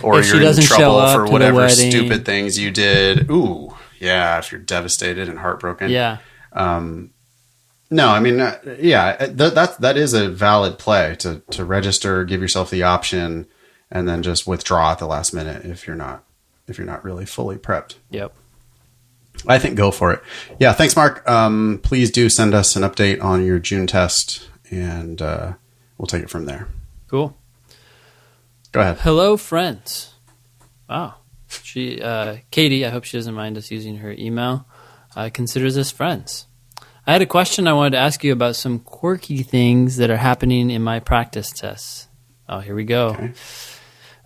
or If she you're in doesn't show trouble up for to the whatever wedding. stupid things you did. Ooh, yeah, if you're devastated and heartbroken. Yeah. No, I mean, that is a valid play to register, give yourself the option, and then just withdraw at the last minute if you're not really fully prepped. Yep. I think go for it. Yeah. Thanks, Mark. Please do send us an update on your June test, and we'll take it from there. Cool. Go ahead. Hello, friends. Wow. Katie, I hope she doesn't mind us using her email, considers us friends. I had a question I wanted to ask you about some quirky things that are happening in my practice tests. Oh, here we go. Okay.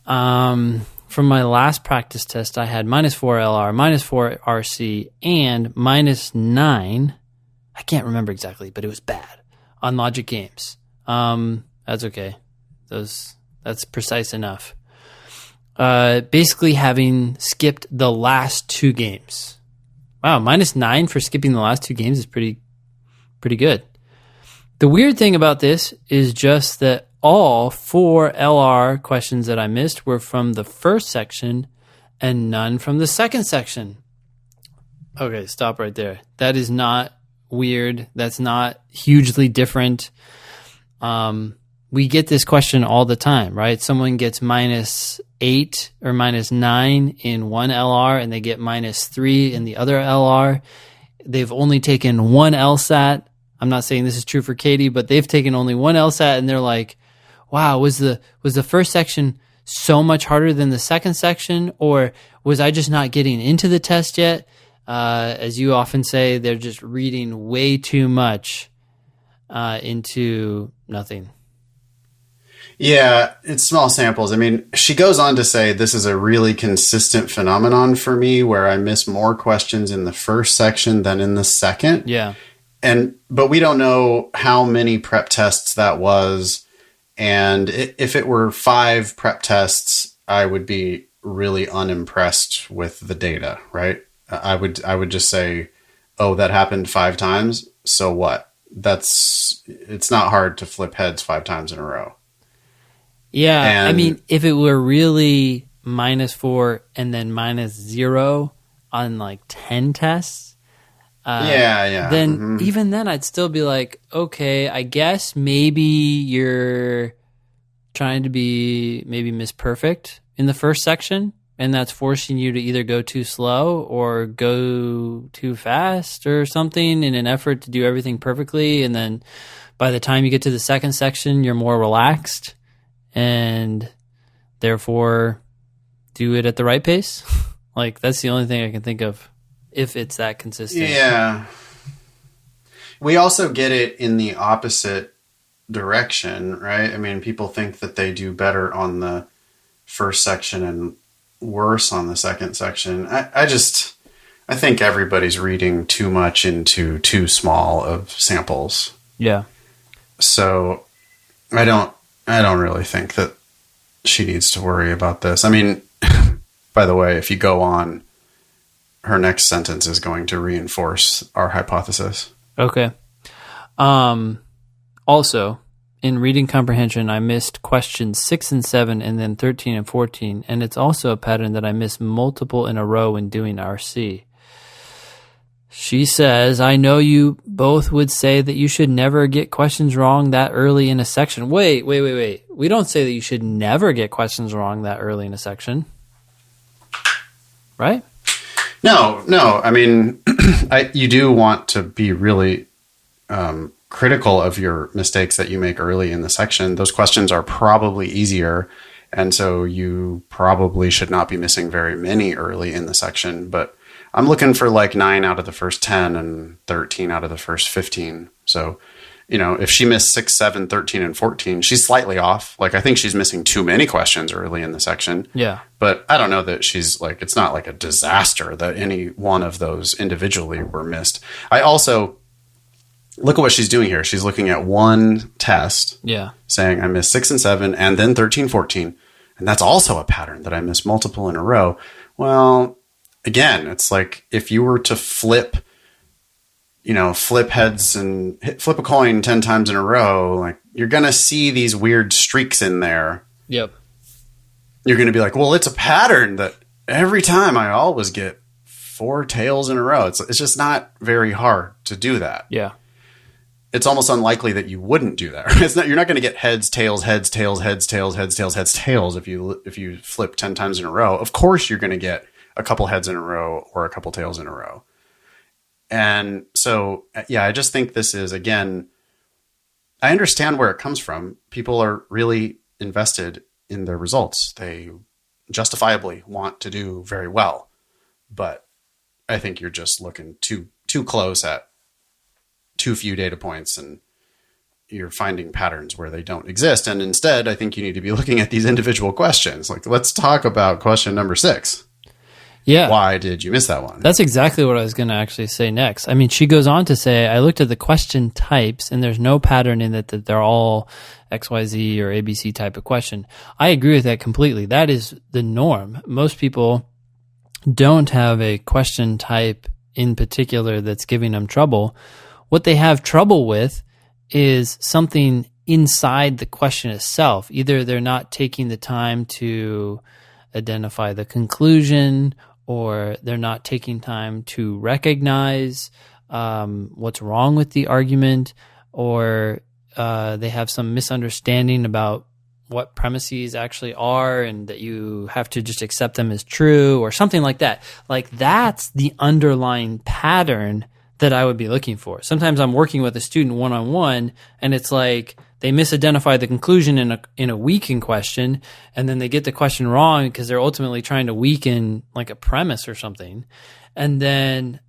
From my last practice test, I had -4 LR, -4 RC, and -9. I can't remember exactly, but it was bad on logic games. That's okay. That's precise enough. Basically having skipped the last 2 games. Wow, -9 for skipping the last 2 games is pretty good. The weird thing about this is just that all 4 LR questions that I missed were from the first section and none from the second section. Okay, stop right there. That is not weird. That's not hugely different. We get this question all the time, right? Someone gets -8 or -9 in one LR and they get -3 in the other LR. They've only taken one LSAT. I'm not saying this is true for Katie, but they've taken only one LSAT and they're like, wow, was the first section so much harder than the second section? Or was I just not getting into the test yet? As you often say, they're just reading way too much into nothing. Yeah, it's small samples. I mean, she goes on to say this is a really consistent phenomenon for me where I miss more questions in the first section than in the second. Yeah. But we don't know how many prep tests that was. And if it were 5 prep tests, I would be really unimpressed with the data, right? I would just say, oh, that happened 5 times. So what? It's not hard to flip heads 5 times in a row. Yeah, I mean, if it were really -4 and then -0 on like 10 tests, then even then I'd still be like, okay, I guess maybe you're trying to be maybe Miss Perfect in the first section, and that's forcing you to either go too slow or go too fast or something in an effort to do everything perfectly, and then by the time you get to the second section, you're more relaxed and therefore do it at the right pace. Like, that's the only thing I can think of if it's that consistent. Yeah. We also get it in the opposite direction, right? I mean, people think that they do better on the first section and worse on the second section. I think everybody's reading too much into too small of samples. Yeah. So I don't really think that she needs to worry about this. I mean, by the way, if you go on, her next sentence is going to reinforce our hypothesis. Okay. Also, in reading comprehension, I missed questions 6 and 7 and then 13 and 14. And it's also a pattern that I miss multiple in a row when doing RC. She says, I know you both would say that you should never get questions wrong that early in a section. Wait. We don't say that you should never get questions wrong that early in a section. Right? No. I mean, you do want to be really critical of your mistakes that you make early in the section. Those questions are probably easier. And so you probably should not be missing very many early in the section. But I'm looking for like 9 out of the first 10 and 13 out of the first 15. So, if she missed 6, 7, 13, and 14, she's slightly off. Like, I think she's missing too many questions early in the section. Yeah. But I don't know that she's like, it's not like a disaster that any one of those individually were missed. I also look at what she's doing here. She's looking at one test. Yeah. Saying I missed 6 and 7 and then 13, 14. And that's also a pattern that I missed multiple in a row. Well, again, it's like if you were to flip heads and flip a coin 10 times in a row, like you're going to see these weird streaks in there. Yep. You're going to be like, well, it's a pattern that every time I always get 4 tails in a row. It's just not very hard to do that. Yeah. It's almost unlikely that you wouldn't do that. You're not going to get heads, tails, heads, tails, heads, tails, heads, tails, heads, tails if you flip 10 times in a row. Of course, you're going to get a couple heads in a row or a couple tails in a row. And so, yeah, I just think this is, again, I understand where it comes from. People are really invested in their results. They justifiably want to do very well. But I think you're just looking too close at too few data points, and you're finding patterns where they don't exist. And instead, I think you need to be looking at these individual questions. Like, let's talk about question number 6. Yeah. Why did you miss that one? That's exactly what I was going to actually say next. I mean, she goes on to say, I looked at the question types and there's no pattern in it that they're all XYZ or ABC type of question. I agree with that completely. That is the norm. Most people don't have a question type in particular that's giving them trouble. What they have trouble with is something inside the question itself. Either they're not taking the time to identify the conclusion, or they're not taking time to recognize what's wrong with the argument, or they have some misunderstanding about what premises actually are and that you have to just accept them as true or something like that. Like, that's the underlying pattern that I would be looking for. Sometimes I'm working with a student one-on-one and it's like they misidentify the conclusion in a weaken question, and then they get the question wrong because they're ultimately trying to weaken like a premise or something. And then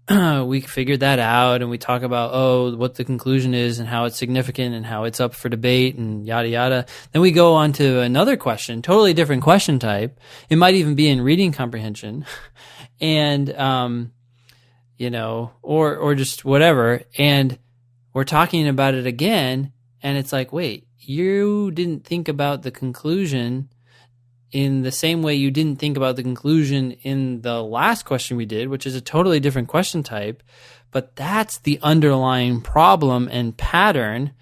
we figured that out and we talk about, what the conclusion is and how it's significant and how it's up for debate and yada, yada. Then we go on to another question, totally different question type. It might even be in reading comprehension and, or just whatever. And we're talking about it again. And it's like, wait, you didn't think about the conclusion in the same way you didn't think about the conclusion in the last question we did, which is a totally different question type. But that's the underlying problem and pattern.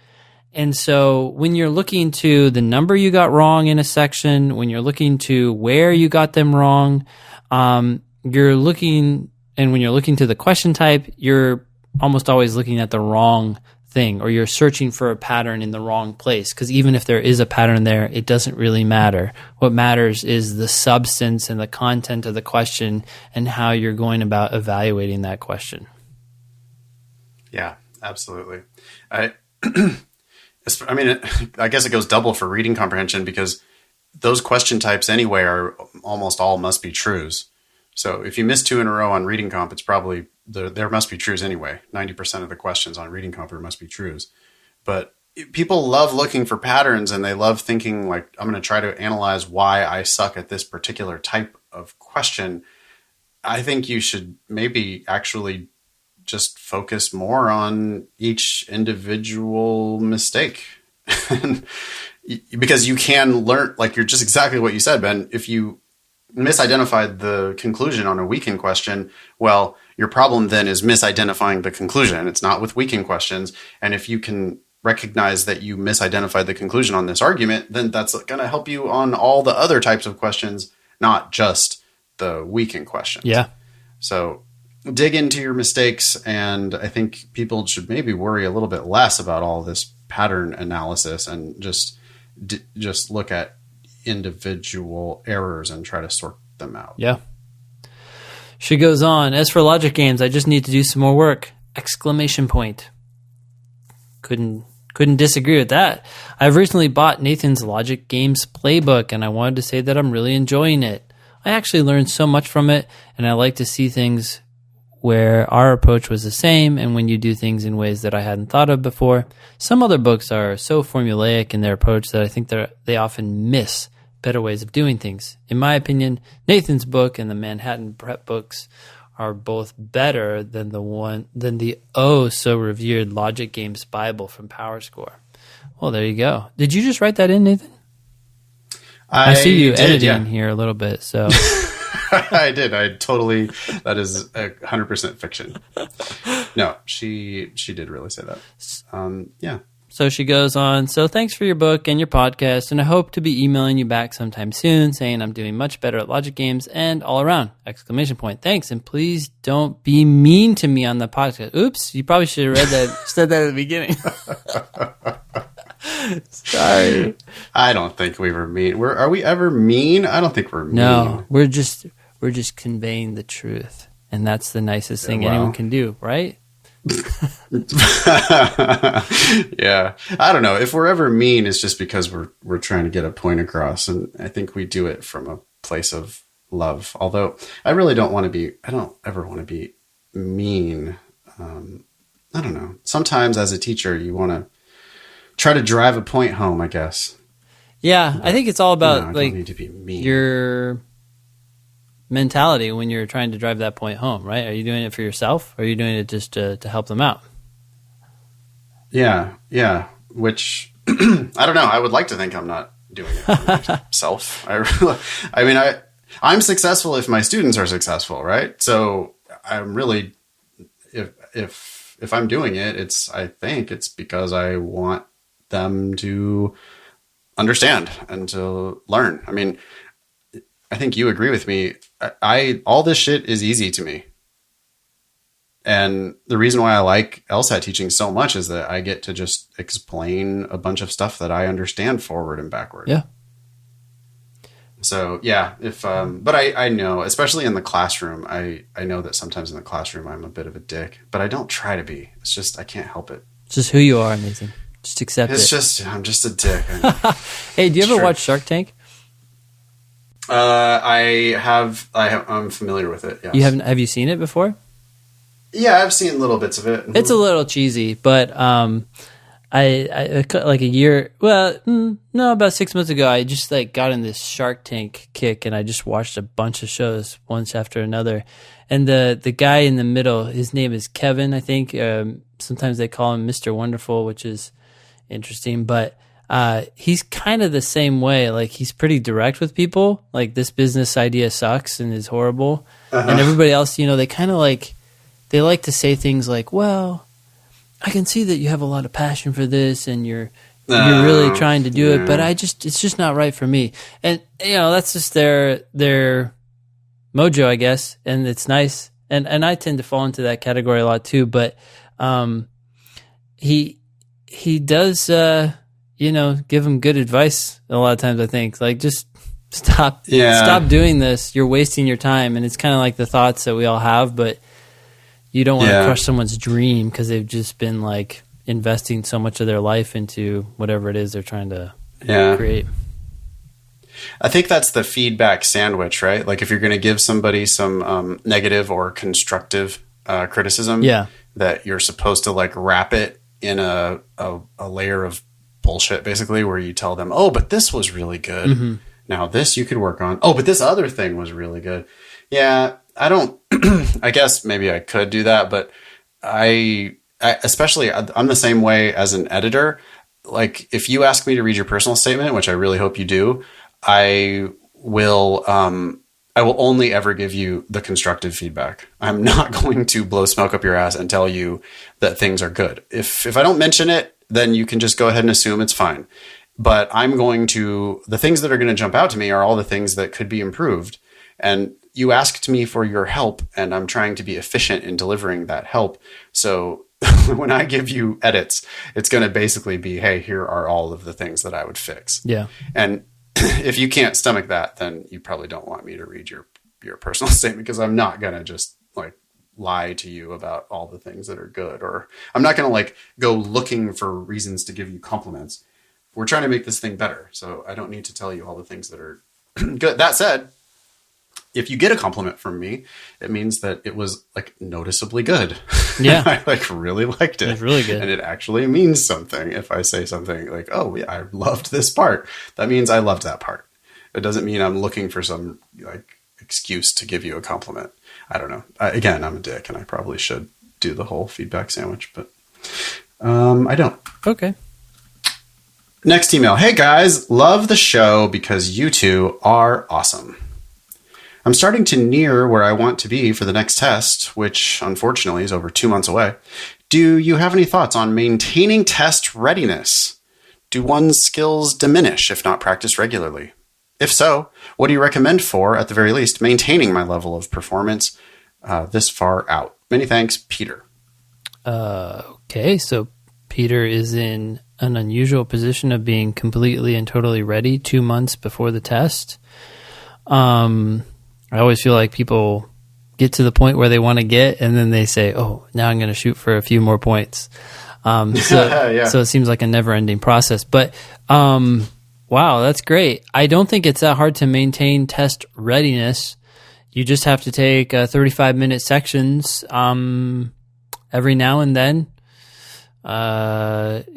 And so when you're looking to the number you got wrong in a section, when you're looking to where you got them wrong, and when you're looking to the question type, you're almost always looking at the wrong thing, or you're searching for a pattern in the wrong place. Because even if there is a pattern there, it doesn't really matter. What matters is the substance and the content of the question and how you're going about evaluating that question. Yeah, absolutely. I mean, I guess it goes double for reading comprehension, because those question types anyway are almost all must be trues. So if you miss 2 in a row on reading comp, it's probably there must be trues anyway. 90% of the questions on reading comp must be trues. But people love looking for patterns, and they love thinking like, I'm going to try to analyze why I suck at this particular type of question. I think you should maybe actually just focus more on each individual mistake. Because you can learn, like you're just exactly what you said, Ben. If you misidentified the conclusion on a weekend question, well, your problem then is misidentifying the conclusion. It's not with weekend questions. And if you can recognize that you misidentified the conclusion on this argument, then that's going to help you on all the other types of questions, not just the weekend questions. Yeah. So dig into your mistakes. And I think people should maybe worry a little bit less about all this pattern analysis and just look at individual errors and try to sort them out. Yeah. She goes on, as for logic games, I just need to do some more work! Exclamation point. Couldn't disagree with that. I've recently bought Nathan's Logic Games playbook, and I wanted to say that I'm really enjoying it. I actually learned so much from it, and I like to see things where our approach was the same and when you do things in ways that I hadn't thought of before. Some other books are so formulaic in their approach that I think they often miss better ways of doing things. In my opinion, Nathan's book and the Manhattan Prep books are both better than the oh so revered Logic Games Bible from PowerScore. Well, there you go. Did you just write that in, Nathan? I see you editing here a little bit, so... I did. That is 100% fiction. No, she did really say that. Yeah. So she goes on, so thanks for your book and your podcast, and I hope to be emailing you back sometime soon saying I'm doing much better at logic games and all around! Exclamation point. Thanks, and please don't be mean to me on the podcast. Oops, you probably should have said that at the beginning. Sorry. I don't think we were mean. Are we ever mean? I don't think we're mean. No, we're just conveying the truth, and that's the nicest thing anyone can do, right? Yeah, I don't know if we're ever mean. It's just because we're trying to get a point across, and I think we do it from a place of love. Although I really don't want to be. I don't ever want to be mean. I don't know. Sometimes as a teacher, you want to try to drive a point home, I guess. Yeah, I think it's all about like need to be mean. Your mentality when you're trying to drive that point home, right? Are you doing it for yourself, or are you doing it just to help them out? Yeah. Which I don't know. I would like to think I'm not doing it for myself. I'm successful if my students are successful, right? So I'm really, if I'm doing it, I think it's because I want them to understand and to learn. I mean, I think you agree with me. All this shit is easy to me. And the reason why I like LSAT teaching so much is that I get to just explain a bunch of stuff that I understand forward and backward. Yeah. So yeah, but I know, especially in the classroom, I know that sometimes in the classroom I'm a bit of a dick, but I don't try to be. It's just, I can't help it. It's just who you are, Nathan. Just accept it. I'm just a dick. Hey, do you ever watch Shark Tank? I'm familiar with it. Yes. Have you seen it before? Yeah, I've seen little bits of it. It's a little cheesy, but I like a year. Well, no, about 6 months ago, I just got in this Shark Tank kick, and I just watched a bunch of shows once after another. And the guy in the middle, his name is Kevin, I think. Sometimes they call him Mr. Wonderful, which is interesting, but he's kind of the same way. Like, he's pretty direct with people. Like, this business idea sucks and is horrible. Uh-huh. And everybody else, they kind of they like to say things like, well, I can see that you have a lot of passion for this and you're really trying to do it, but it's just not right for me. And, that's just their mojo, I guess. And it's nice. And I tend to fall into that category a lot too, but, he does, give them good advice a lot of times, I think. Like, just stop doing this. You're wasting your time. And it's kind of like the thoughts that we all have, but you don't want to crush someone's dream because they've just been investing so much of their life into whatever it is they're trying to create. I think that's the feedback sandwich, right? Like, if you're going to give somebody some negative or constructive criticism, that you're supposed to wrap it in a layer of bullshit, basically, where you tell them, oh, but this was really good. Mm-hmm. Now this you could work on. Oh, but this other thing was really good. Yeah, I don't, I guess maybe I could do that, but especially I'm the same way as an editor. Like if you ask me to read your personal statement, which I really hope you do, I will only ever give you the constructive feedback. I'm not going to blow smoke up your ass and tell you that things are good. If I don't mention it, then you can just go ahead and assume it's fine. But the things that are going to jump out to me are all the things that could be improved. And you asked me for your help, and I'm trying to be efficient in delivering that help. So when I give you edits, it's going to basically be, hey, here are all of the things that I would fix. Yeah. And if you can't stomach that, then you probably don't want me to read your personal statement, because I'm not going to just like lie to you about all the things that are good, or I'm not going to like go looking for reasons to give you compliments. We're trying to make this thing better. So I don't need to tell you all the things that are good. That said, if you get a compliment from me, it means that it was like noticeably good. Yeah. I like really liked it. It's really good. And it actually means something. If I say something like, oh yeah, I loved this part, that means I loved that part. It doesn't mean I'm looking for some like excuse to give you a compliment. I don't know. Again, I'm a dick and I probably should do the whole feedback sandwich, but I don't. Okay. Next email. Hey guys, love the show because you two are awesome. I'm starting to near where I want to be for the next test, which unfortunately is over 2 months away. Do you have any thoughts on maintaining test readiness? Do one's skills diminish if not practiced regularly? If so, what do you recommend for, at the very least, maintaining my level of performance this far out? Many thanks, Peter. Okay, so Peter is in an unusual position of being completely and totally ready 2 months before the test. I always feel like people get to the point where they want to get, and then they say, oh, now I'm going to shoot for a few more points. So it seems like a never-ending process. But, wow, that's great. I don't think it's that hard to maintain test readiness. You just have to take 35-minute sections every now and then.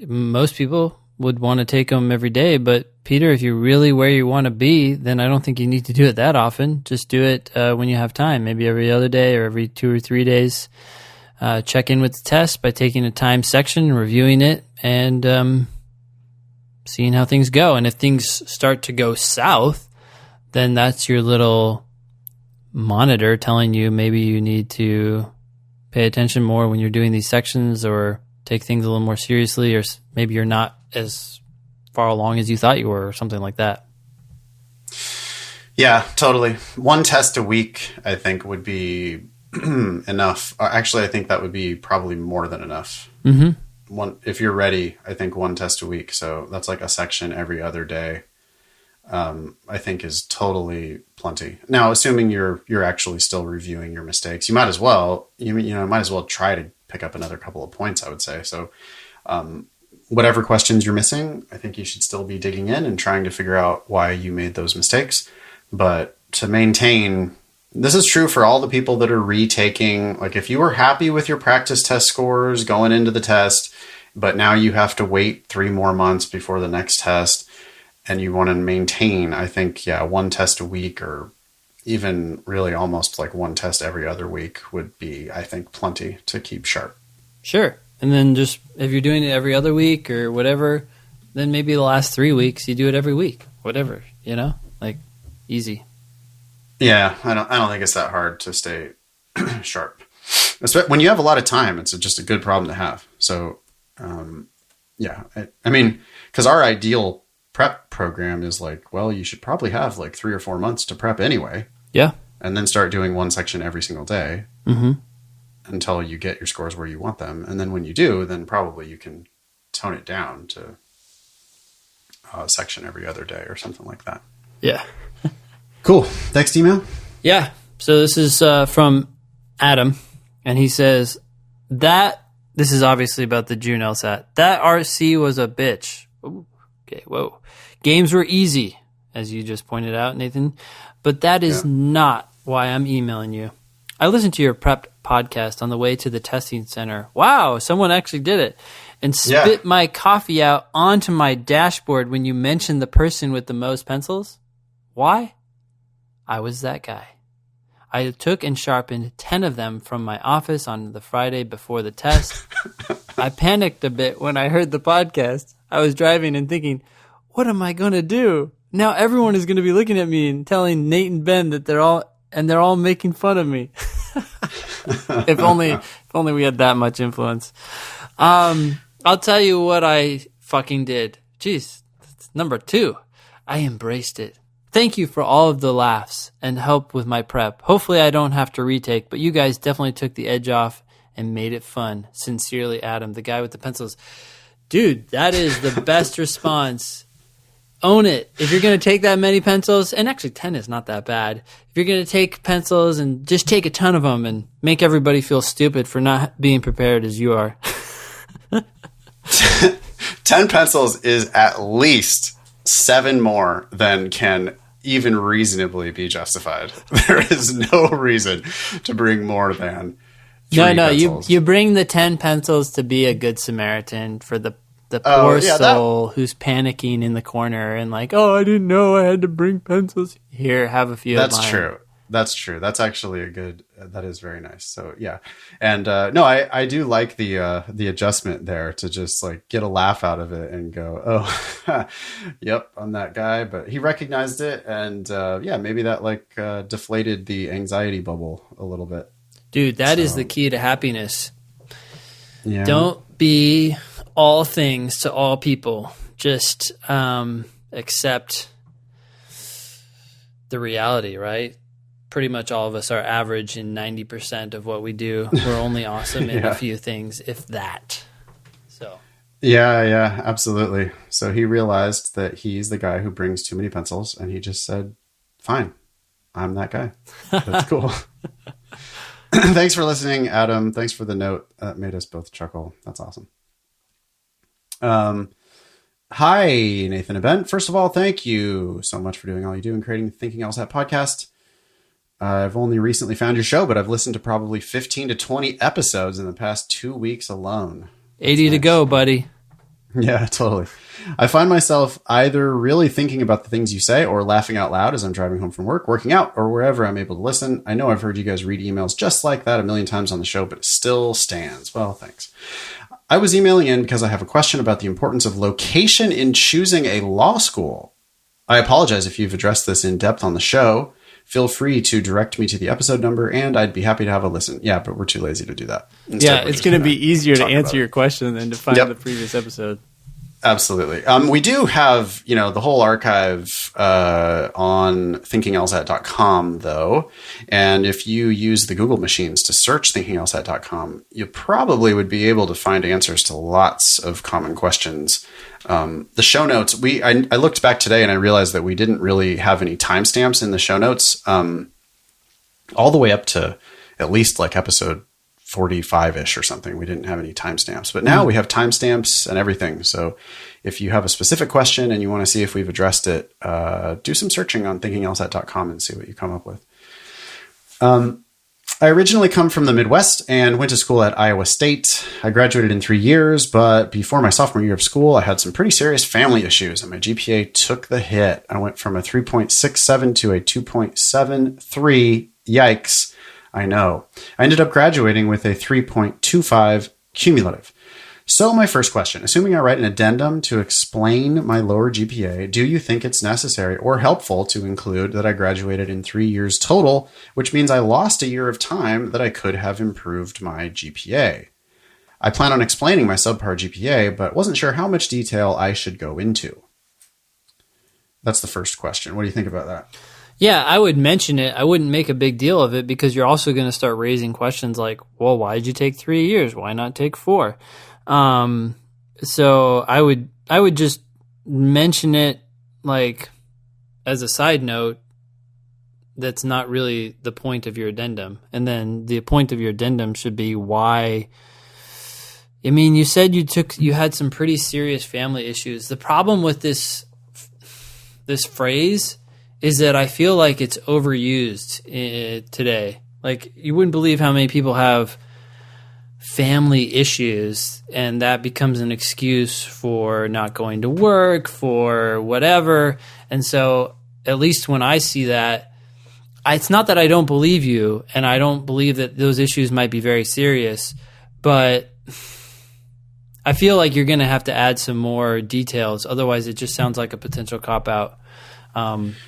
Most people would want to take them every day, but Peter, if you're really where you want to be, then I don't think you need to do it that often. Just do it when you have time, maybe every other day or every 2 or 3 days. Check in with the test by taking a time section, reviewing it, and seeing how things go. And if things start to go south, then that's your little monitor telling you maybe you need to pay attention more when you're doing these sections, or take things a little more seriously, or maybe you're not as far along as you thought you were, or something like that. Yeah, totally. One test a week, I think, would be enough. Actually, I think that would be probably more than enough. Mm-hmm. If you're ready, I think one test a week. So that's like a section every other day. I think is totally plenty. Now, assuming you're actually still reviewing your mistakes, you might as well try to pick up another couple of points, I would say. So, whatever questions you're missing, I think you should still be digging in and trying to figure out why you made those mistakes. But to maintain, this is true for all the people that are retaking. Like if you were happy with your practice test scores going into the test, but now you have to wait 3 more months before the next test, and you want to maintain, I think, one test a week, or even really almost like one test every other week would be, I think, plenty to keep sharp. Sure. And then just, if you're doing it every other week or whatever, then maybe the last 3 weeks you do it every week, whatever, like easy. Yeah. I don't think it's that hard to stay sharp. When you have a lot of time, it's just a good problem to have. So, I mean, because our ideal prep program is like, well, you should probably have like 3 or 4 months to prep anyway. Yeah. And then start doing one section every single day. Mm-hmm. Until you get your scores where you want them. And then when you do, then probably you can tone it down to a section every other day or something like that. Yeah. Cool. Next email. Yeah. So this is from Adam, and he says that this is obviously about the June LSAT. That RC was a bitch. Ooh, okay. Whoa. Games were easy, as you just pointed out, Nathan, but that is not why I'm emailing you. I listened to your prep podcast on the way to the testing center. Wow, someone actually did it. And spit my coffee out onto my dashboard when you mentioned the person with the most pencils. Why? I was that guy. I took and sharpened 10 of them from my office on the Friday before the test. I panicked a bit when I heard the podcast. I was driving and thinking, what am I going to do? Now everyone is going to be looking at me and telling Nate and Ben that they're all making fun of me. If only we had that much influence. I'll tell you what I fucking did. Jeez, that's number 2. I embraced it. Thank you for all of the laughs and help with my prep. Hopefully I don't have to retake, but you guys definitely took the edge off and made it fun. Sincerely, Adam, the guy with the pencils. Dude, that is the best response. Own it. If you're going to take that many pencils, and actually 10 is not that bad. If you're going to take pencils and just take a ton of them and make everybody feel stupid for not being prepared as you are. 10 pencils is at least 7 more than can even reasonably be justified. There is no reason to bring more than 3 pencils. You bring the 10 pencils to be a good Samaritan for the poor soul who's panicking in the corner and like, oh, I didn't know I had to bring pencils. Here, have a few. That's true. That's true. That's actually that is very nice. So yeah. And no, I do like the adjustment there to just like get a laugh out of it and go, oh, yep, I'm that guy. But he recognized it. And yeah, maybe that like deflated the anxiety bubble a little bit. Dude, that is the key to happiness. Yeah. Don't be all things to all people. Just accept the reality, right? Pretty much all of us are average in 90% of what we do. We're only awesome in a few things, if that. So. Yeah, absolutely. So he realized that he's the guy who brings too many pencils, and he just said, fine, I'm that guy. That's cool. Thanks for listening, Adam. Thanks for the note. That made us both chuckle. That's awesome. Hi, Nathan and Ben. First of all, thank you so much for doing all you do and creating the Thinking LSAT podcast. I've only recently found your show, but I've listened to probably 15 to 20 episodes in the past 2 weeks alone. That's 80 to go, buddy. Yeah, totally. I find myself either really thinking about the things you say or laughing out loud as I'm driving home from work, working out, or wherever I'm able to listen. I know I've heard you guys read emails just like that a million times on the show, but it still stands. Well, thanks. I was emailing in because I have a question about the importance of location in choosing a law school. I apologize if you've addressed this in depth on the show. Feel free to direct me to the episode number, and I'd be happy to have a listen. Yeah, but we're too lazy to do that. Instead, it's going to be easier to answer your question than to find the previous episode. Absolutely. We do have, the whole archive on thinkinglsat.com, though. And if you use the Google machines to search thinkinglsat.com, you probably would be able to find answers to lots of common questions. The show notes, I looked back today and I realized that we didn't really have any timestamps in the show notes all the way up to at least like episode 45-ish or something. We didn't have any timestamps, but now we have timestamps and everything. So if you have a specific question and you want to see if we've addressed it, do some searching on thinkinglsat.com and see what you come up with. I originally come from the Midwest and went to school at Iowa State. I graduated in 3 years, but before my sophomore year of school, I had some pretty serious family issues and my GPA took the hit. I went from a 3.67 to a 2.73. Yikes. I know. I ended up graduating with a 3.25 cumulative. So my first question, assuming I write an addendum to explain my lower GPA, do you think it's necessary or helpful to include that I graduated in 3 years total, which means I lost a year of time that I could have improved my GPA? I plan on explaining my subpar GPA, but wasn't sure how much detail I should go into. That's the first question. What do you think about that? Yeah, I would mention it. I wouldn't make a big deal of it because you're also going to start raising questions like, well, why did you take 3 years? Why not take 4? So I would just mention it like as a side note. That's not really the point of your addendum. And then the point of your addendum should be why. I mean, you said you had some pretty serious family issues. The problem with this phrase is that I feel like it's overused today. Like, you wouldn't believe how many people have family issues, and that becomes an excuse for not going to work, for whatever. And so, at least when I see that, it's not that I don't believe you, and I don't believe that those issues might be very serious, but I feel like you're going to have to add some more details. Otherwise, it just sounds like a potential cop-out.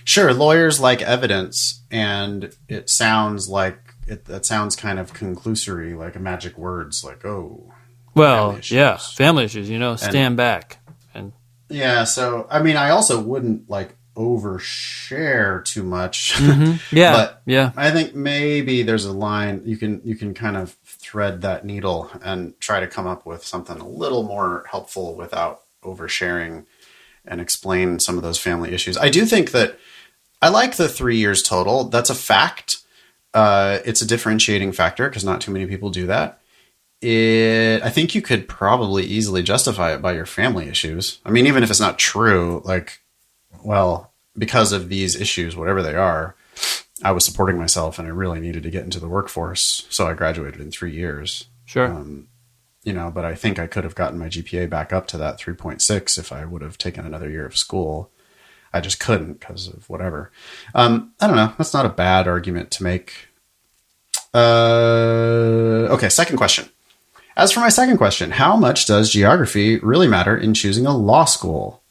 Sure, lawyers like evidence, and it sounds like that sounds kind of conclusory, like a magic words, like, oh, well, yeah, family issues, stand back. And yeah, so, I mean, I also wouldn't, like, overshare too much. Mm-hmm. Yeah, but yeah. I think maybe there's a line you can kind of thread that needle and try to come up with something a little more helpful without oversharing and explain some of those family issues. I do think that I like the 3 years total. That's a fact. It's a differentiating factor because not too many people do that. I think you could probably easily justify it by your family issues. I mean, even if it's not true, like, well, because of these issues, whatever they are, I was supporting myself and I really needed to get into the workforce. So I graduated in 3 years. Sure. But I think I could have gotten my GPA back up to that 3.6 if I would have taken another year of school. I just couldn't because of whatever. I don't know. That's not a bad argument to make. Okay, second question. As for my second question, how much does geography really matter in choosing a law school?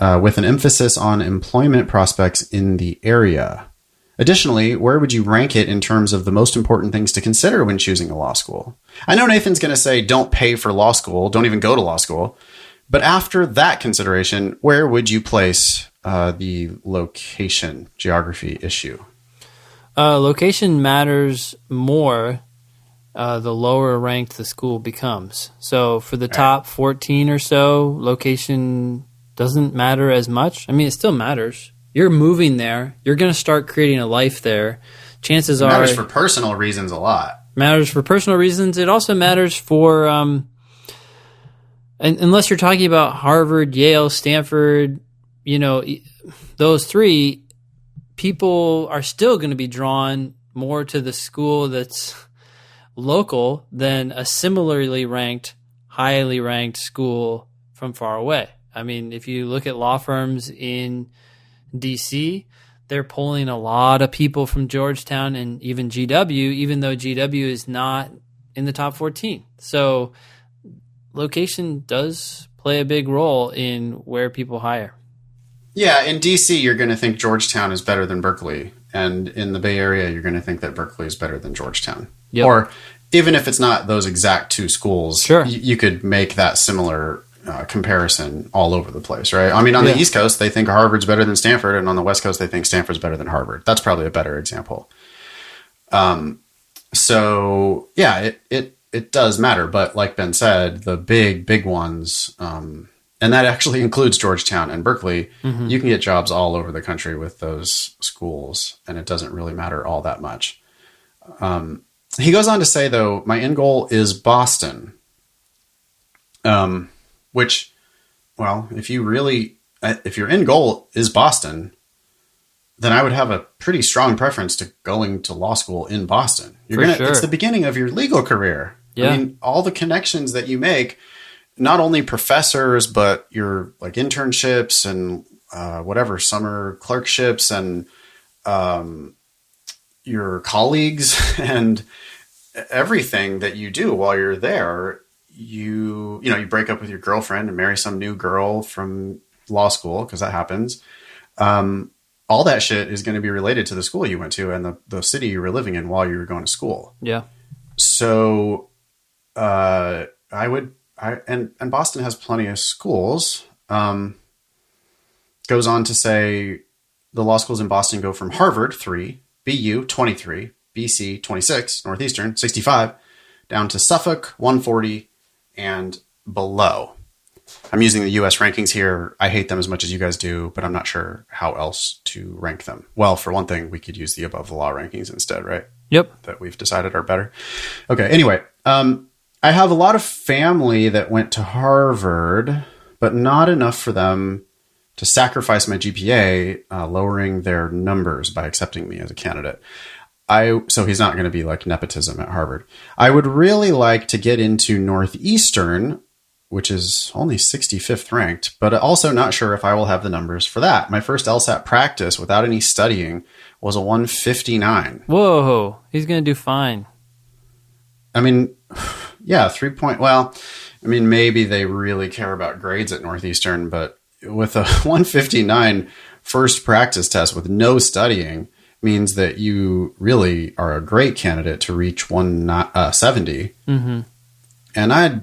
With an emphasis on employment prospects in the area. Additionally, where would you rank it in terms of the most important things to consider when choosing a law school? I know Nathan's going to say don't pay for law school, don't even go to law school. But after that consideration, where would you place the location geography issue? Location matters more the lower ranked the school becomes. So for the top 14 or so, location doesn't matter as much. I mean, it still matters. You're moving there. You're going to start creating a life there. Chances are... Matters for personal reasons a lot. Matters for personal reasons. It also matters for... unless you're talking about Harvard, Yale, Stanford, those three, people are still going to be drawn more to the school that's local than a similarly ranked, highly ranked school from far away. I mean, if you look at law firms in DC, they're pulling a lot of people from Georgetown and even GW, even though GW is not in the top 14. So location does play a big role in where people hire. Yeah, in DC, you're going to think Georgetown is better than Berkeley. And in the Bay Area, you're going to think that Berkeley is better than Georgetown. Yep. Or even if it's not those exact two schools, sure, you could make that similar comparison all over the place, right? I mean, on the East Coast, they think Harvard's better than Stanford, and on the West Coast, they think Stanford's better than Harvard. That's probably a better example. So, yeah, it does matter. But like Ben said, the big ones, and that actually includes Georgetown and Berkeley, you can get jobs all over the country with those schools, and it doesn't really matter all that much. He goes on to say, though, my end goal is Boston. Which, well, if your end goal is Boston, then I would have a pretty strong preference to going to law school in Boston. It's the beginning of your legal career. Yeah. I mean, all the connections that you make, not only professors, but your like internships and whatever, summer clerkships and your colleagues and everything that you do while you're there. You break up with your girlfriend and marry some new girl from law school, because that happens. All that shit is going to be related to the school you went to and the city you were living in while you were going to school. Yeah. So, and Boston has plenty of schools. Goes on to say the law schools in Boston go from Harvard 3, BU 23, BC 26, Northeastern 65, down to Suffolk 140 and below. I'm using the US rankings here. I hate them as much as you guys do, but I'm not sure how else to rank them. Well, for one thing, we could use the above the law rankings instead, right? Yep. That we've decided are better. Okay. Anyway, I have a lot of family that went to Harvard, but not enough for them to sacrifice my GPA, lowering their numbers by accepting me as a candidate. So he's not going to be like nepotism at Harvard. I would really like to get into Northeastern, which is only 65th ranked, but also not sure if I will have the numbers for that. My first LSAT practice without any studying was a 159. Whoa, he's going to do fine. I mean, yeah, 3 point. Well, I mean, maybe they really care about grades at Northeastern, but with a 159 first practice test with no studying means that you really are a great candidate to reach 170. Mm-hmm. And I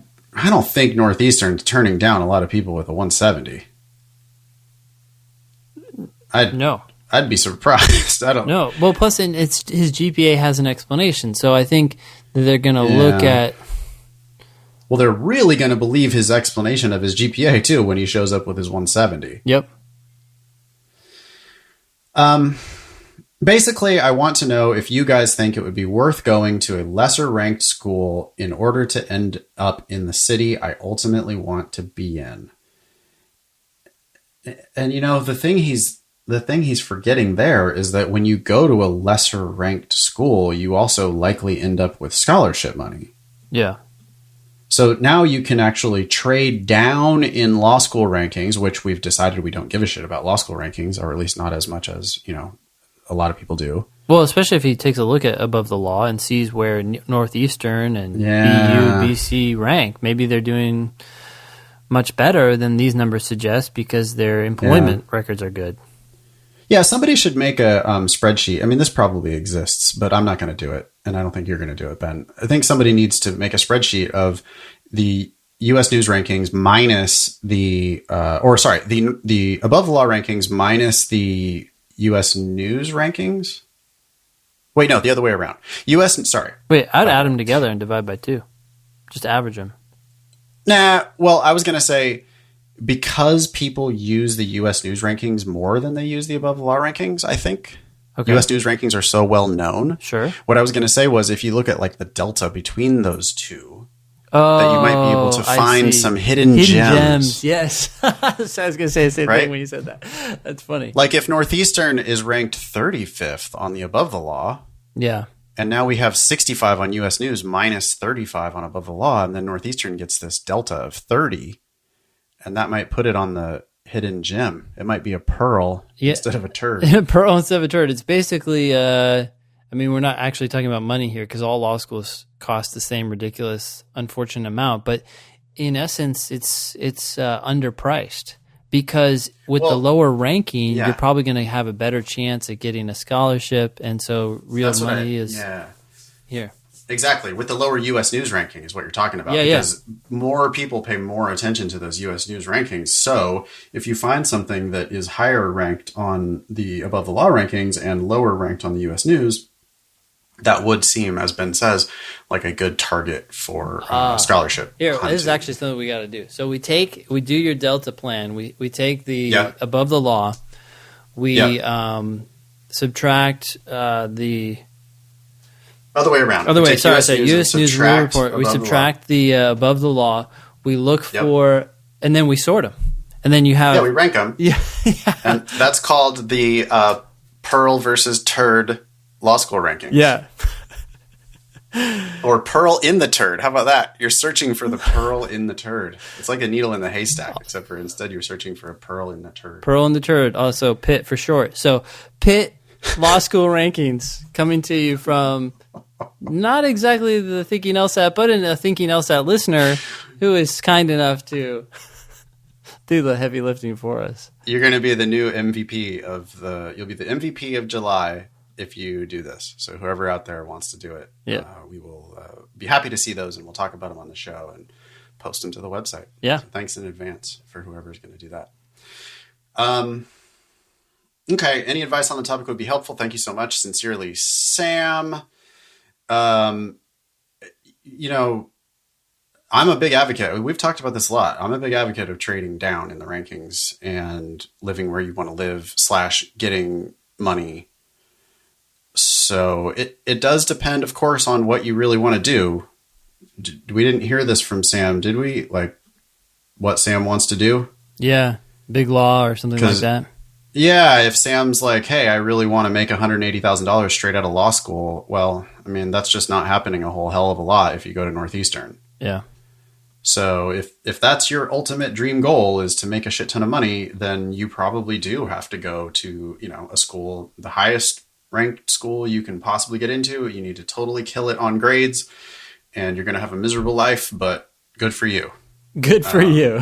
don't think Northeastern's turning down a lot of people with a 170. I'd be surprised. I don't know. No. Well, plus his GPA has an explanation, so I think they're going to look at. Well, they're really going to believe his explanation of his GPA too when he shows up with his 170. Yep. Basically, I want to know if you guys think it would be worth going to a lesser ranked school in order to end up in the city I ultimately want to be in. And you know, the thing he's forgetting there is that when you go to a lesser ranked school, you also likely end up with scholarship money. Yeah. So now you can actually trade down in law school rankings, which we've decided we don't give a shit about law school rankings, or at least not as much as, you know, a lot of people do. Well, especially if he takes a look at above the law and sees where Northeastern and BU, BC rank. Maybe they're doing much better than these numbers suggest because their employment records are good. Yeah, somebody should make a spreadsheet. I mean, this probably exists, but I'm not going to do it. And I don't think you're going to do it, Ben. I think somebody needs to make a spreadsheet of the U.S. News rankings minus the above the law rankings minus the U.S. News rankings. Wait, no, the other way around. Wait, I'd add them together and divide by 2. Just average them. Nah, well, I was going to say, because people use the U.S. News rankings more than they use the above the law rankings, I think. Okay. U.S. News rankings are so well known. Sure. What I was going to say was if you look at like the delta between those two, that you might be able to find some hidden gems. Yes. So I was going to say the same thing when you said that. That's funny. Like if Northeastern is ranked 35th on the above the law. Yeah. And now we have 65 on U.S. News minus 35 on above the law. And then Northeastern gets this delta of 30. And that might put it on the hidden gem. It might be a pearl instead of a turd. Pearl instead of a turd. It's basically, I mean, we're not actually talking about money here because all law schools cost the same ridiculous, unfortunate amount. But in essence, it's underpriced because with the lower ranking, you're probably going to have a better chance at getting a scholarship. And so real money is here. Exactly. With the lower U.S. News ranking is what you're talking about. Because more people pay more attention to those U.S. News rankings. So if you find something that is higher ranked on the above the law rankings and lower ranked on the U.S. News, that would seem, as Ben says, like a good target for scholarship. Here, this is actually something we got to do. So we do your Delta plan. We take the above the law. We subtract the... Other way around. U.S. News Rule Report. We subtract the above the law. We look for, and then we sort them. And then you have... Yeah, we rank them. Yeah. And that's called the Pearl versus Turd law school rankings. Yeah. Or Pearl in the Turd. How about that? You're searching for the pearl in the turd. It's like a needle in the haystack, except for instead you're searching for a pearl in the turd. Pearl in the turd. Also, Pitt for short. So, Pitt law school rankings coming to you from... not exactly the Thinking LSAT, but a Thinking LSAT listener who is kind enough to do the heavy lifting for us. You're going to be the new MVP you'll be the MVP of July if you do this. So whoever out there wants to do it, we will be happy to see those and we'll talk about them on the show and post them to the website. Yeah. So thanks in advance for whoever's going to do that. Okay. Any advice on the topic would be helpful. Thank you so much. Sincerely, Sam. You know, I'm a big advocate. We've talked about this a lot. I'm a big advocate of trading down in the rankings and living where you want to live / getting money. So it does depend, of course, on what you really want to do. We didn't hear this from Sam, did we? Like what Sam wants to do? Yeah. Big law or something like that. Yeah, if Sam's like, hey, I really want to make $180,000 straight out of law school, well, I mean, that's just not happening a whole hell of a lot if you go to Northeastern. Yeah. So if that's your ultimate dream goal is to make a shit ton of money, then you probably do have to go to, a school, the highest ranked school you can possibly get into. You need to totally kill it on grades and you're going to have a miserable life, but good for you. Good for you.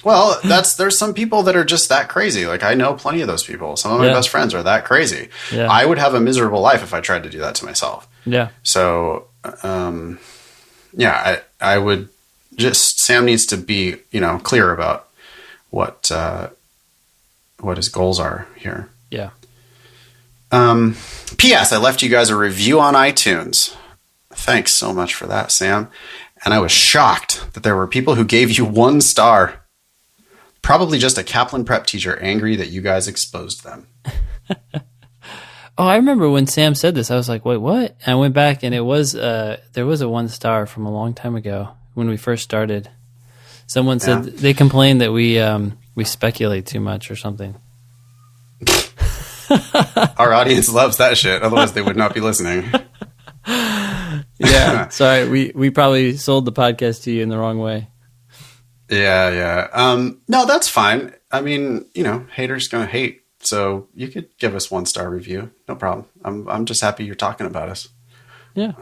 Well, there's some people that are just that crazy. Like I know plenty of those people. Some of my best friends are that crazy. Yeah. I would have a miserable life if I tried to do that to myself. Yeah. So, I would just, Sam needs to be, clear about what his goals are here. Yeah. P.S. I left you guys a review on iTunes. Thanks so much for that, Sam. And I was shocked that there were people who gave you 1 star. Probably just a Kaplan prep teacher angry that you guys exposed them. Oh, I remember when Sam said this. I was like, wait, what? And I went back and it was there was a 1 star from a long time ago when we first started. Someone said they complained that we speculate too much or something. Our audience loves that shit. Otherwise, they would not be listening. Yeah, sorry. We probably sold the podcast to you in the wrong way. Yeah. No, that's fine. I mean, haters gonna hate. So you could give us 1 star review. No problem. I'm just happy you're talking about us. Yeah.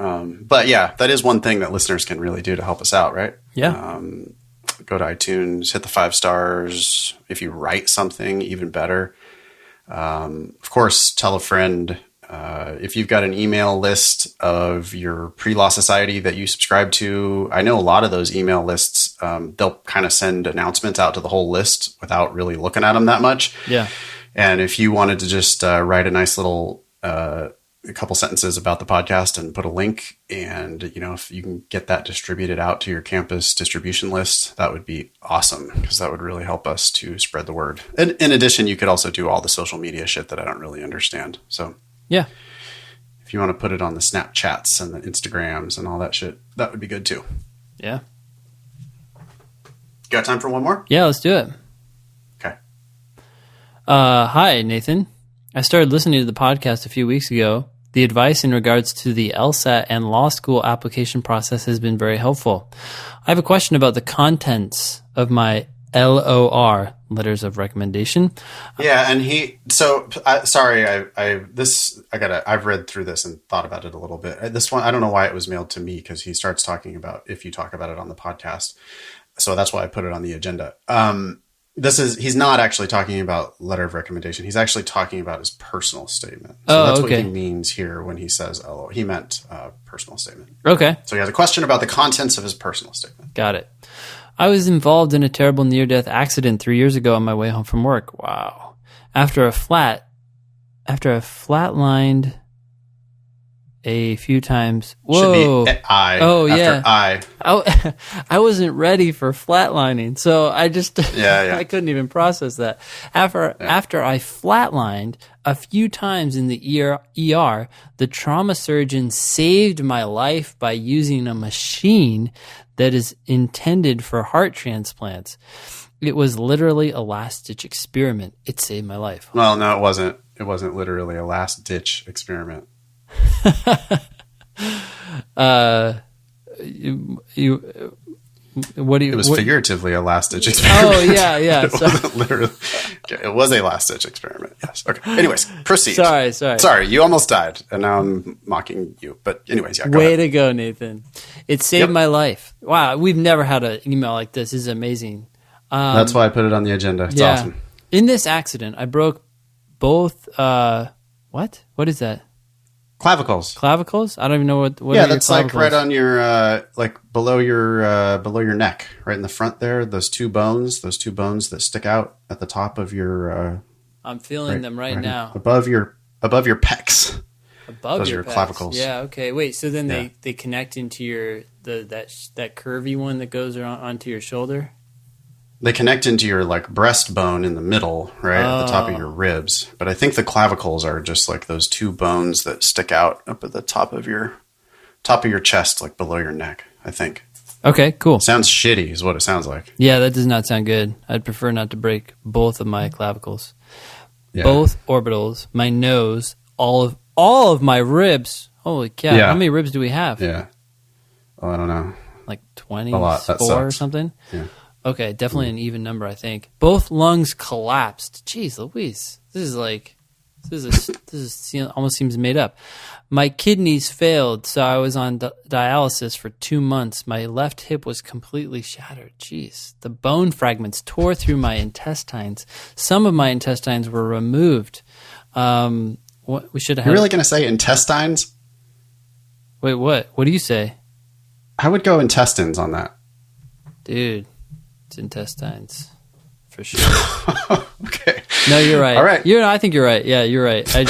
But yeah, that is one thing that listeners can really do to help us out, right? Yeah. Go to iTunes, hit the 5 stars. If you write something, even better. Of course, tell a friend. If you've got an email list of your pre-law society that you subscribe to, I know a lot of those email lists, they'll kind of send announcements out to the whole list without really looking at them that much. Yeah. And if you wanted to just write a nice little a couple sentences about the podcast and put a link, and if you can get that distributed out to your campus distribution list, that would be awesome, because that would really help us to spread the word. And in addition, you could also do all the social media shit that I don't really understand. So yeah, if you want to put it on the Snapchats and the Instagrams and all that shit, that would be good too. Yeah. Got time for one more? Yeah, let's do it. Okay. Hi, Nathan. I started listening to the podcast a few weeks ago. The advice in regards to the LSAT and law school application process has been very helpful. I have a question about the contents of my LOR, letters of recommendation. Yeah, and I've read through this and thought about it a little bit. This one, I don't know why it was mailed to me, because he starts talking about if you talk about it on the podcast. So that's why I put it on the agenda. He's not actually talking about letter of recommendation. He's actually talking about his personal statement. So that's what he means here when he says LO. He meant personal statement. Okay. So he has a question about the contents of his personal statement. Got it. I was involved in a terrible near-death accident 3 years ago on my way home from work. Wow. After I flatlined a few times. Whoa. Should be I. Oh, yeah. After I wasn't ready for flatlining, so I just I couldn't even process that. After I flatlined a few times in the ER, the trauma surgeon saved my life by using a machine that is intended for heart transplants. It was literally a last-ditch experiment. It saved my life. Well, no, it wasn't. It wasn't literally a last-ditch experiment. It was figuratively a last-ditch experiment. Oh, yeah. It wasn't literally. It was a last-ditch experiment. Yes. Okay. Anyways, proceed. Sorry. You almost died, and now I'm mocking you. But anyways, yeah. Way to go, Nathan! It saved my life. Wow, we've never had an email like this. This is amazing. That's why I put it on the agenda. It's awesome. In this accident, I broke both. What? What is that? Clavicles. Clavicles? I don't even know what. Yeah, that's like right on your like below your neck, right in the front there. Those two bones that stick out at the top of your. I'm feeling them right now. Above your pecs. Above those your are your clavicles. Yeah. Okay. Wait. So then they connect into your that curvy one that goes onto your shoulder. They connect into your like breastbone in the middle, right at the top of your ribs. But I think the clavicles are just like those two bones that stick out up at the top of your chest, like below your neck. I think. Okay, cool. Sounds shitty, is what it sounds like. Yeah, that does not sound good. I'd prefer not to break both of my clavicles, yeah. Both orbitals, my nose, all of my ribs. Holy cow! Yeah. How many ribs do we have? Yeah. Oh, I don't know. Like a lot. That 24 or sucks. something? Yeah. Okay, definitely an even number, I think. Both lungs collapsed. Jeez Louise. This almost seems made up. My kidneys failed, so I was on dialysis for 2 months. My left hip was completely shattered. Jeez. The bone fragments tore through my intestines. Some of my intestines were removed. What we should have. You're really going to say intestines? Wait, what? What do you say? I would go intestines on that. Dude, it's intestines. For sure. Okay. No, you're right. All right. I think you're right. Yeah, you're right. I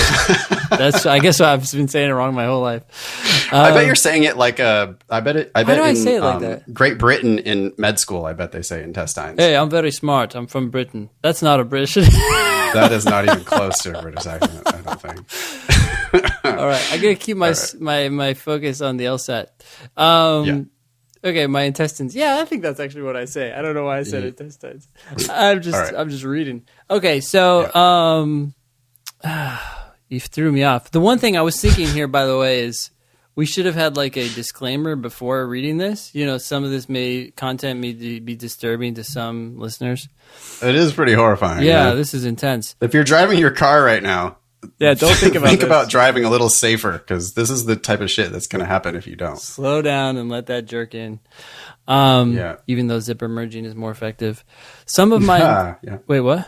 guess I've been saying it wrong my whole life. I bet you're saying it like I bet I say it like that? Great Britain in med school, I bet they say intestines. Hey, I'm very smart. I'm from Britain. That's not a British. That is not even close to a British accent, I don't think. All right, I gotta keep my focus on the LSAT. Yeah. Okay, my intestines. Yeah, I think that's actually what I say. I don't know why I said intestines. I'm just reading. Okay, so you threw me off. The one thing I was thinking here, by the way, is we should have had like a disclaimer before reading this. You know, some of this content may be disturbing to some listeners. It is pretty horrifying. Yeah, this is intense. If you're driving your car right now, yeah, don't think about think about driving a little safer, because this is the type of shit that's going to happen if you don't. Slow down and let that jerk in. Even though zipper merging is more effective. Some of my Wait, what?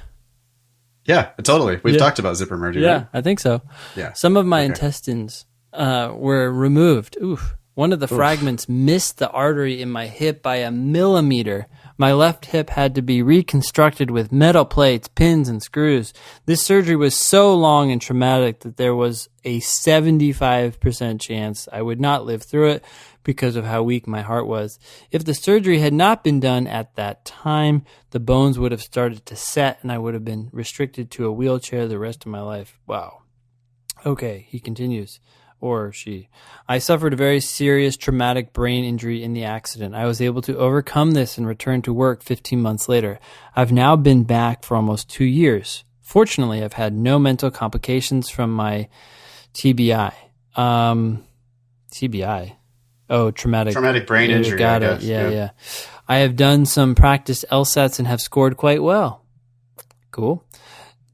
Yeah, totally. We've talked about zipper merging. Yeah, right? I think so. Yeah. Some of my intestines were removed. Oof. One of the fragments missed the artery in my hip by 1 millimeter. My left hip had to be reconstructed with metal plates, pins, and screws. This surgery was so long and traumatic that there was a 75% chance I would not live through it because of how weak my heart was. If the surgery had not been done at that time, the bones would have started to set and I would have been restricted to a wheelchair the rest of my life. Wow. Okay, he continues. Or she. I suffered a very serious traumatic brain injury in the accident. I was able to overcome this and return to work 15 months later. I've now been back for almost 2 years. Fortunately, I've had no mental complications from my TBI. TBI. Oh, traumatic brain injury. Got it. Yeah. I have done some practice LSATs and have scored quite well. Cool.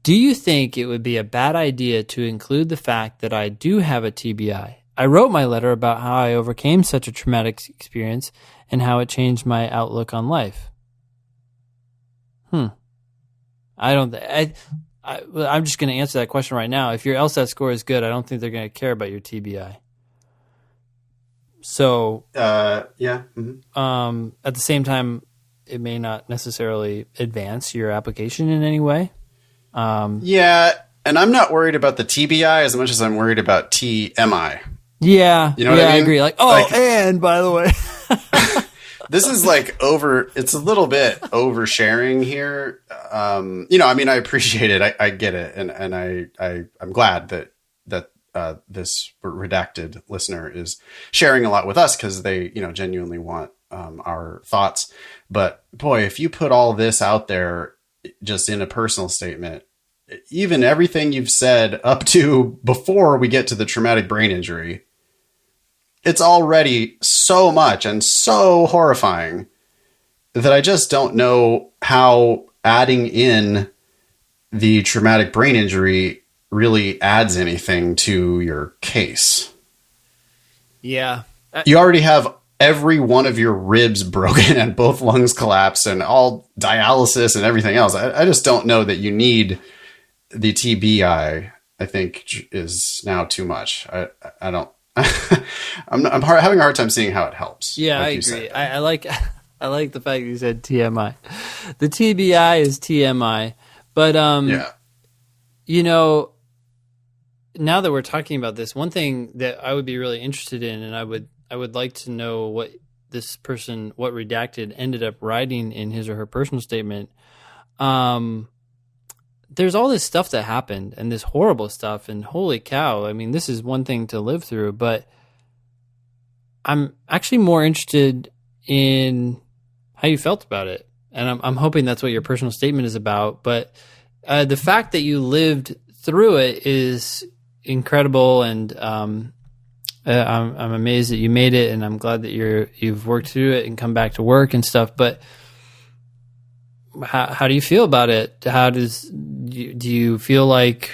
Do you think it would be a bad idea to include the fact that I do have a TBI? I wrote my letter about how I overcame such a traumatic experience and how it changed my outlook on life. I'm just going to answer that question right now. If your LSAT score is good, I don't think they're going to care about your TBI. So, at the same time, it may not necessarily advance your application in any way. And I'm not worried about the TBI as much as I'm worried about TMI. Yeah, you know what I mean? I agree. And by the way, this is it's a little bit oversharing here. I appreciate it. I get it. And I'm glad that this redacted listener is sharing a lot with us because they, genuinely want, our thoughts. But boy, if you put all this out there, just in a personal statement, even everything you've said up to before we get to the traumatic brain injury, it's already so much and so horrifying that I just don't know how adding in the traumatic brain injury really adds anything to your case. Yeah. You already have every one of your ribs broken and both lungs collapsed and all dialysis and everything else. I just don't know that you need the TBI. I think is now too much. I don't. I'm having a hard time seeing how it helps. Yeah, I agree. I like the fact that you said TMI. The TBI is TMI, but now that we're talking about this, one thing that I would be really interested in, and I would like to know what this person, what Redacted ended up writing in his or her personal statement. There's all this stuff that happened and this horrible stuff, and holy cow, I mean, this is one thing to live through, but I'm actually more interested in how you felt about it. And I'm hoping that's what your personal statement is about. But the fact that you lived through it is incredible, and I'm amazed that you made it, and I'm glad that you've worked through it and come back to work and stuff. But how do you feel about it? Do you feel like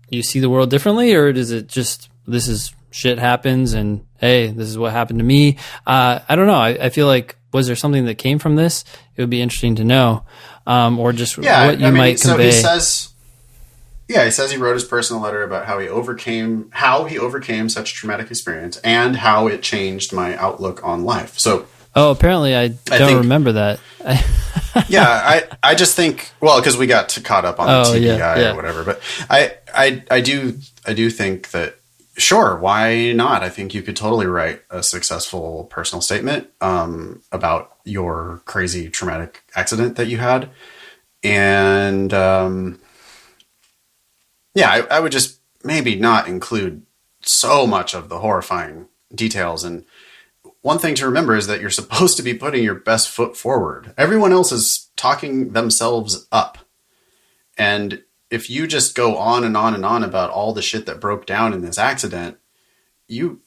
you see the world differently, or does it just this is shit happens and hey, this is what happened to me? I don't know. I feel like was there something that came from this? It would be interesting to know, or just what you might convey. He says he wrote his personal letter about how he overcame such traumatic experience and how it changed my outlook on life. So, apparently I don't remember that. I just think, well, because we got caught up on the TPI or whatever, but I do think that sure, why not? I think you could totally write a successful personal statement about your crazy traumatic accident that you had, and I would just maybe not include so much of the horrifying details. And one thing to remember is that you're supposed to be putting your best foot forward. Everyone else is talking themselves up. And if you just go on and on and on about all the shit that broke down in this accident, none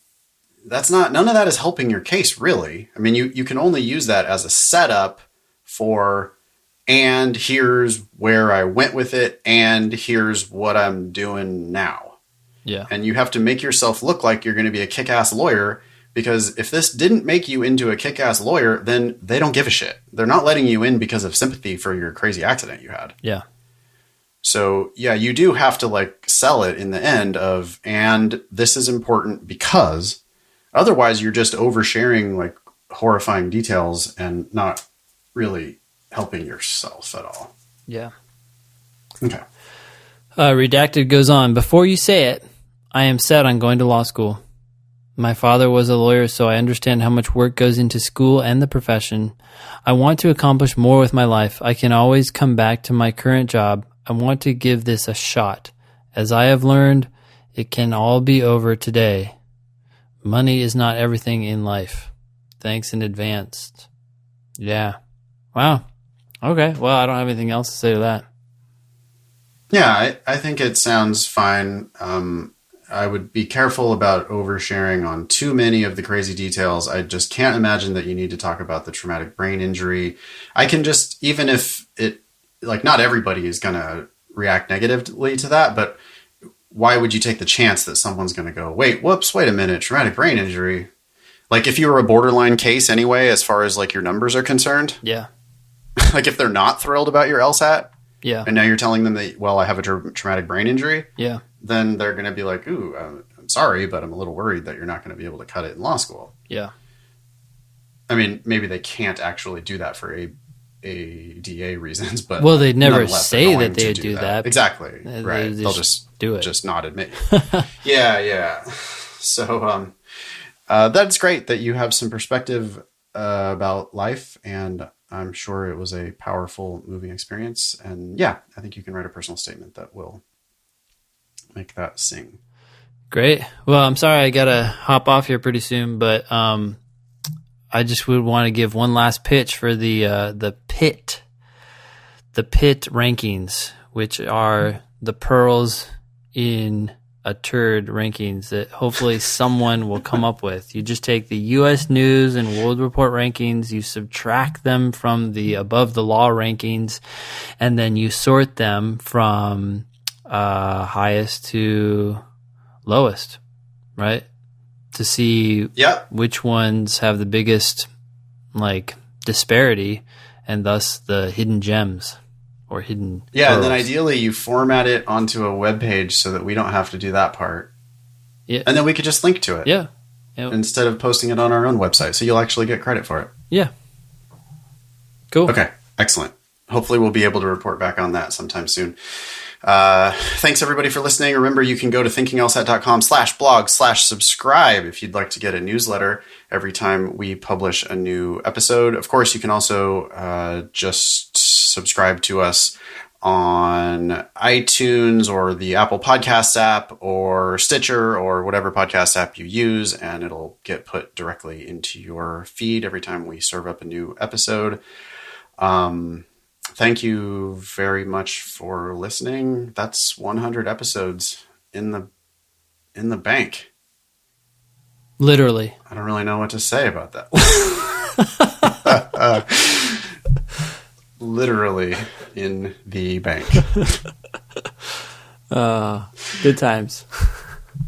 of that is helping your case, really. I mean, you can only use that as a setup for, and here's where I went with it, and here's what I'm doing now. Yeah. And you have to make yourself look like you're going to be a kick-ass lawyer, because if this didn't make you into a kick-ass lawyer, then they don't give a shit. They're not letting you in because of sympathy for your crazy accident you had. Yeah. So, you do have to sell it in the end of, and this is important because otherwise you're just oversharing horrifying details and not really helping yourself at all. Yeah. Okay. Redacted goes on. Before you say it, I am set on going to law school. My father was a lawyer, so I understand how much work goes into school and the profession. I want to accomplish more with my life. I can always come back to my current job. I want to give this a shot. As I have learned, it can all be over today. Money is not everything in life. Thanks in advance. Yeah. Wow. Okay. Well, I don't have anything else to say to that. Yeah, I think it sounds fine. I would be careful about oversharing on too many of the crazy details. I just can't imagine that you need to talk about the traumatic brain injury. I can just, even if it, not everybody is going to react negatively to that, but why would you take the chance that someone's going to go, wait a minute, traumatic brain injury? If you were a borderline case anyway, as far as your numbers are concerned. Yeah. If they're not thrilled about your LSAT. Yeah. And now you're telling them that, well, I have a traumatic brain injury. Yeah. Then they're going to be like, ooh, I'm sorry, but I'm a little worried that you're not going to be able to cut it in law school. Yeah. I mean, maybe they can't actually do that for ADA reasons, but they'd never say that they'd do that. Exactly. Right. They'll just do it. Just not admit. Yeah. So, that's great that you have some perspective about life, and I'm sure it was a powerful, moving experience. And I think you can write a personal statement that will make that sing. Great. Well, I'm sorry I gotta hop off here pretty soon, but I just would want to give one last pitch for the pit rankings, which are the pearls in a turd rankings that hopefully someone will come up with. You just take the U.S. News and World Report rankings, you subtract them from the above the law rankings, and then you sort them from highest to lowest, right? To see which ones have the biggest disparity, and thus the hidden gems or hidden pearls. And then ideally you format it onto a web page so that we don't have to do that part. Yeah. And then we could just link to it. Yeah. Instead of posting it on our own website. So you'll actually get credit for it. Yeah. Cool. Okay. Excellent. Hopefully we'll be able to report back on that sometime soon. Thanks everybody for listening. Remember, you can go to thinkinglsat.com/blog/subscribe if you'd like to get a newsletter every time we publish a new episode. Of course, you can also just subscribe to us on iTunes or the Apple Podcast app or Stitcher or whatever podcast app you use, and it'll get put directly into your feed every time we serve up a new episode. Thank you very much for listening. That's 100 episodes in the bank. Literally. I don't really know what to say about that. Literally in the bank. Good times.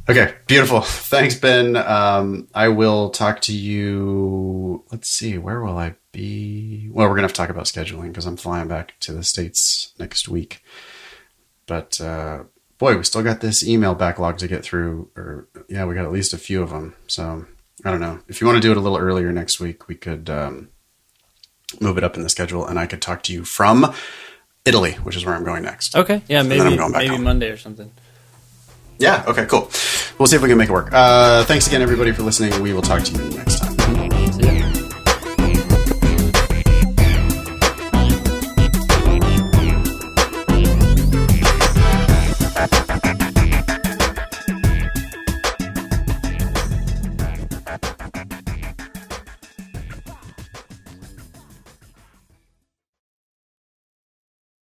Okay, beautiful. Thanks, Ben. I will talk to you. Let's see, where will I be? Well, we're going to have to talk about scheduling because I'm flying back to the States next week. But boy, we still got this email backlog to get through. Or yeah, we got at least a few of them. So I don't know. If you want to do it a little earlier next week, we could move it up in the schedule, and I could talk to you from Italy, which is where I'm going next. Okay. Yeah, And then I'm maybe going back maybe home. Monday or something. Yeah, okay, cool. We'll see if we can make it work. Thanks again, everybody, for listening. We will talk to you next time.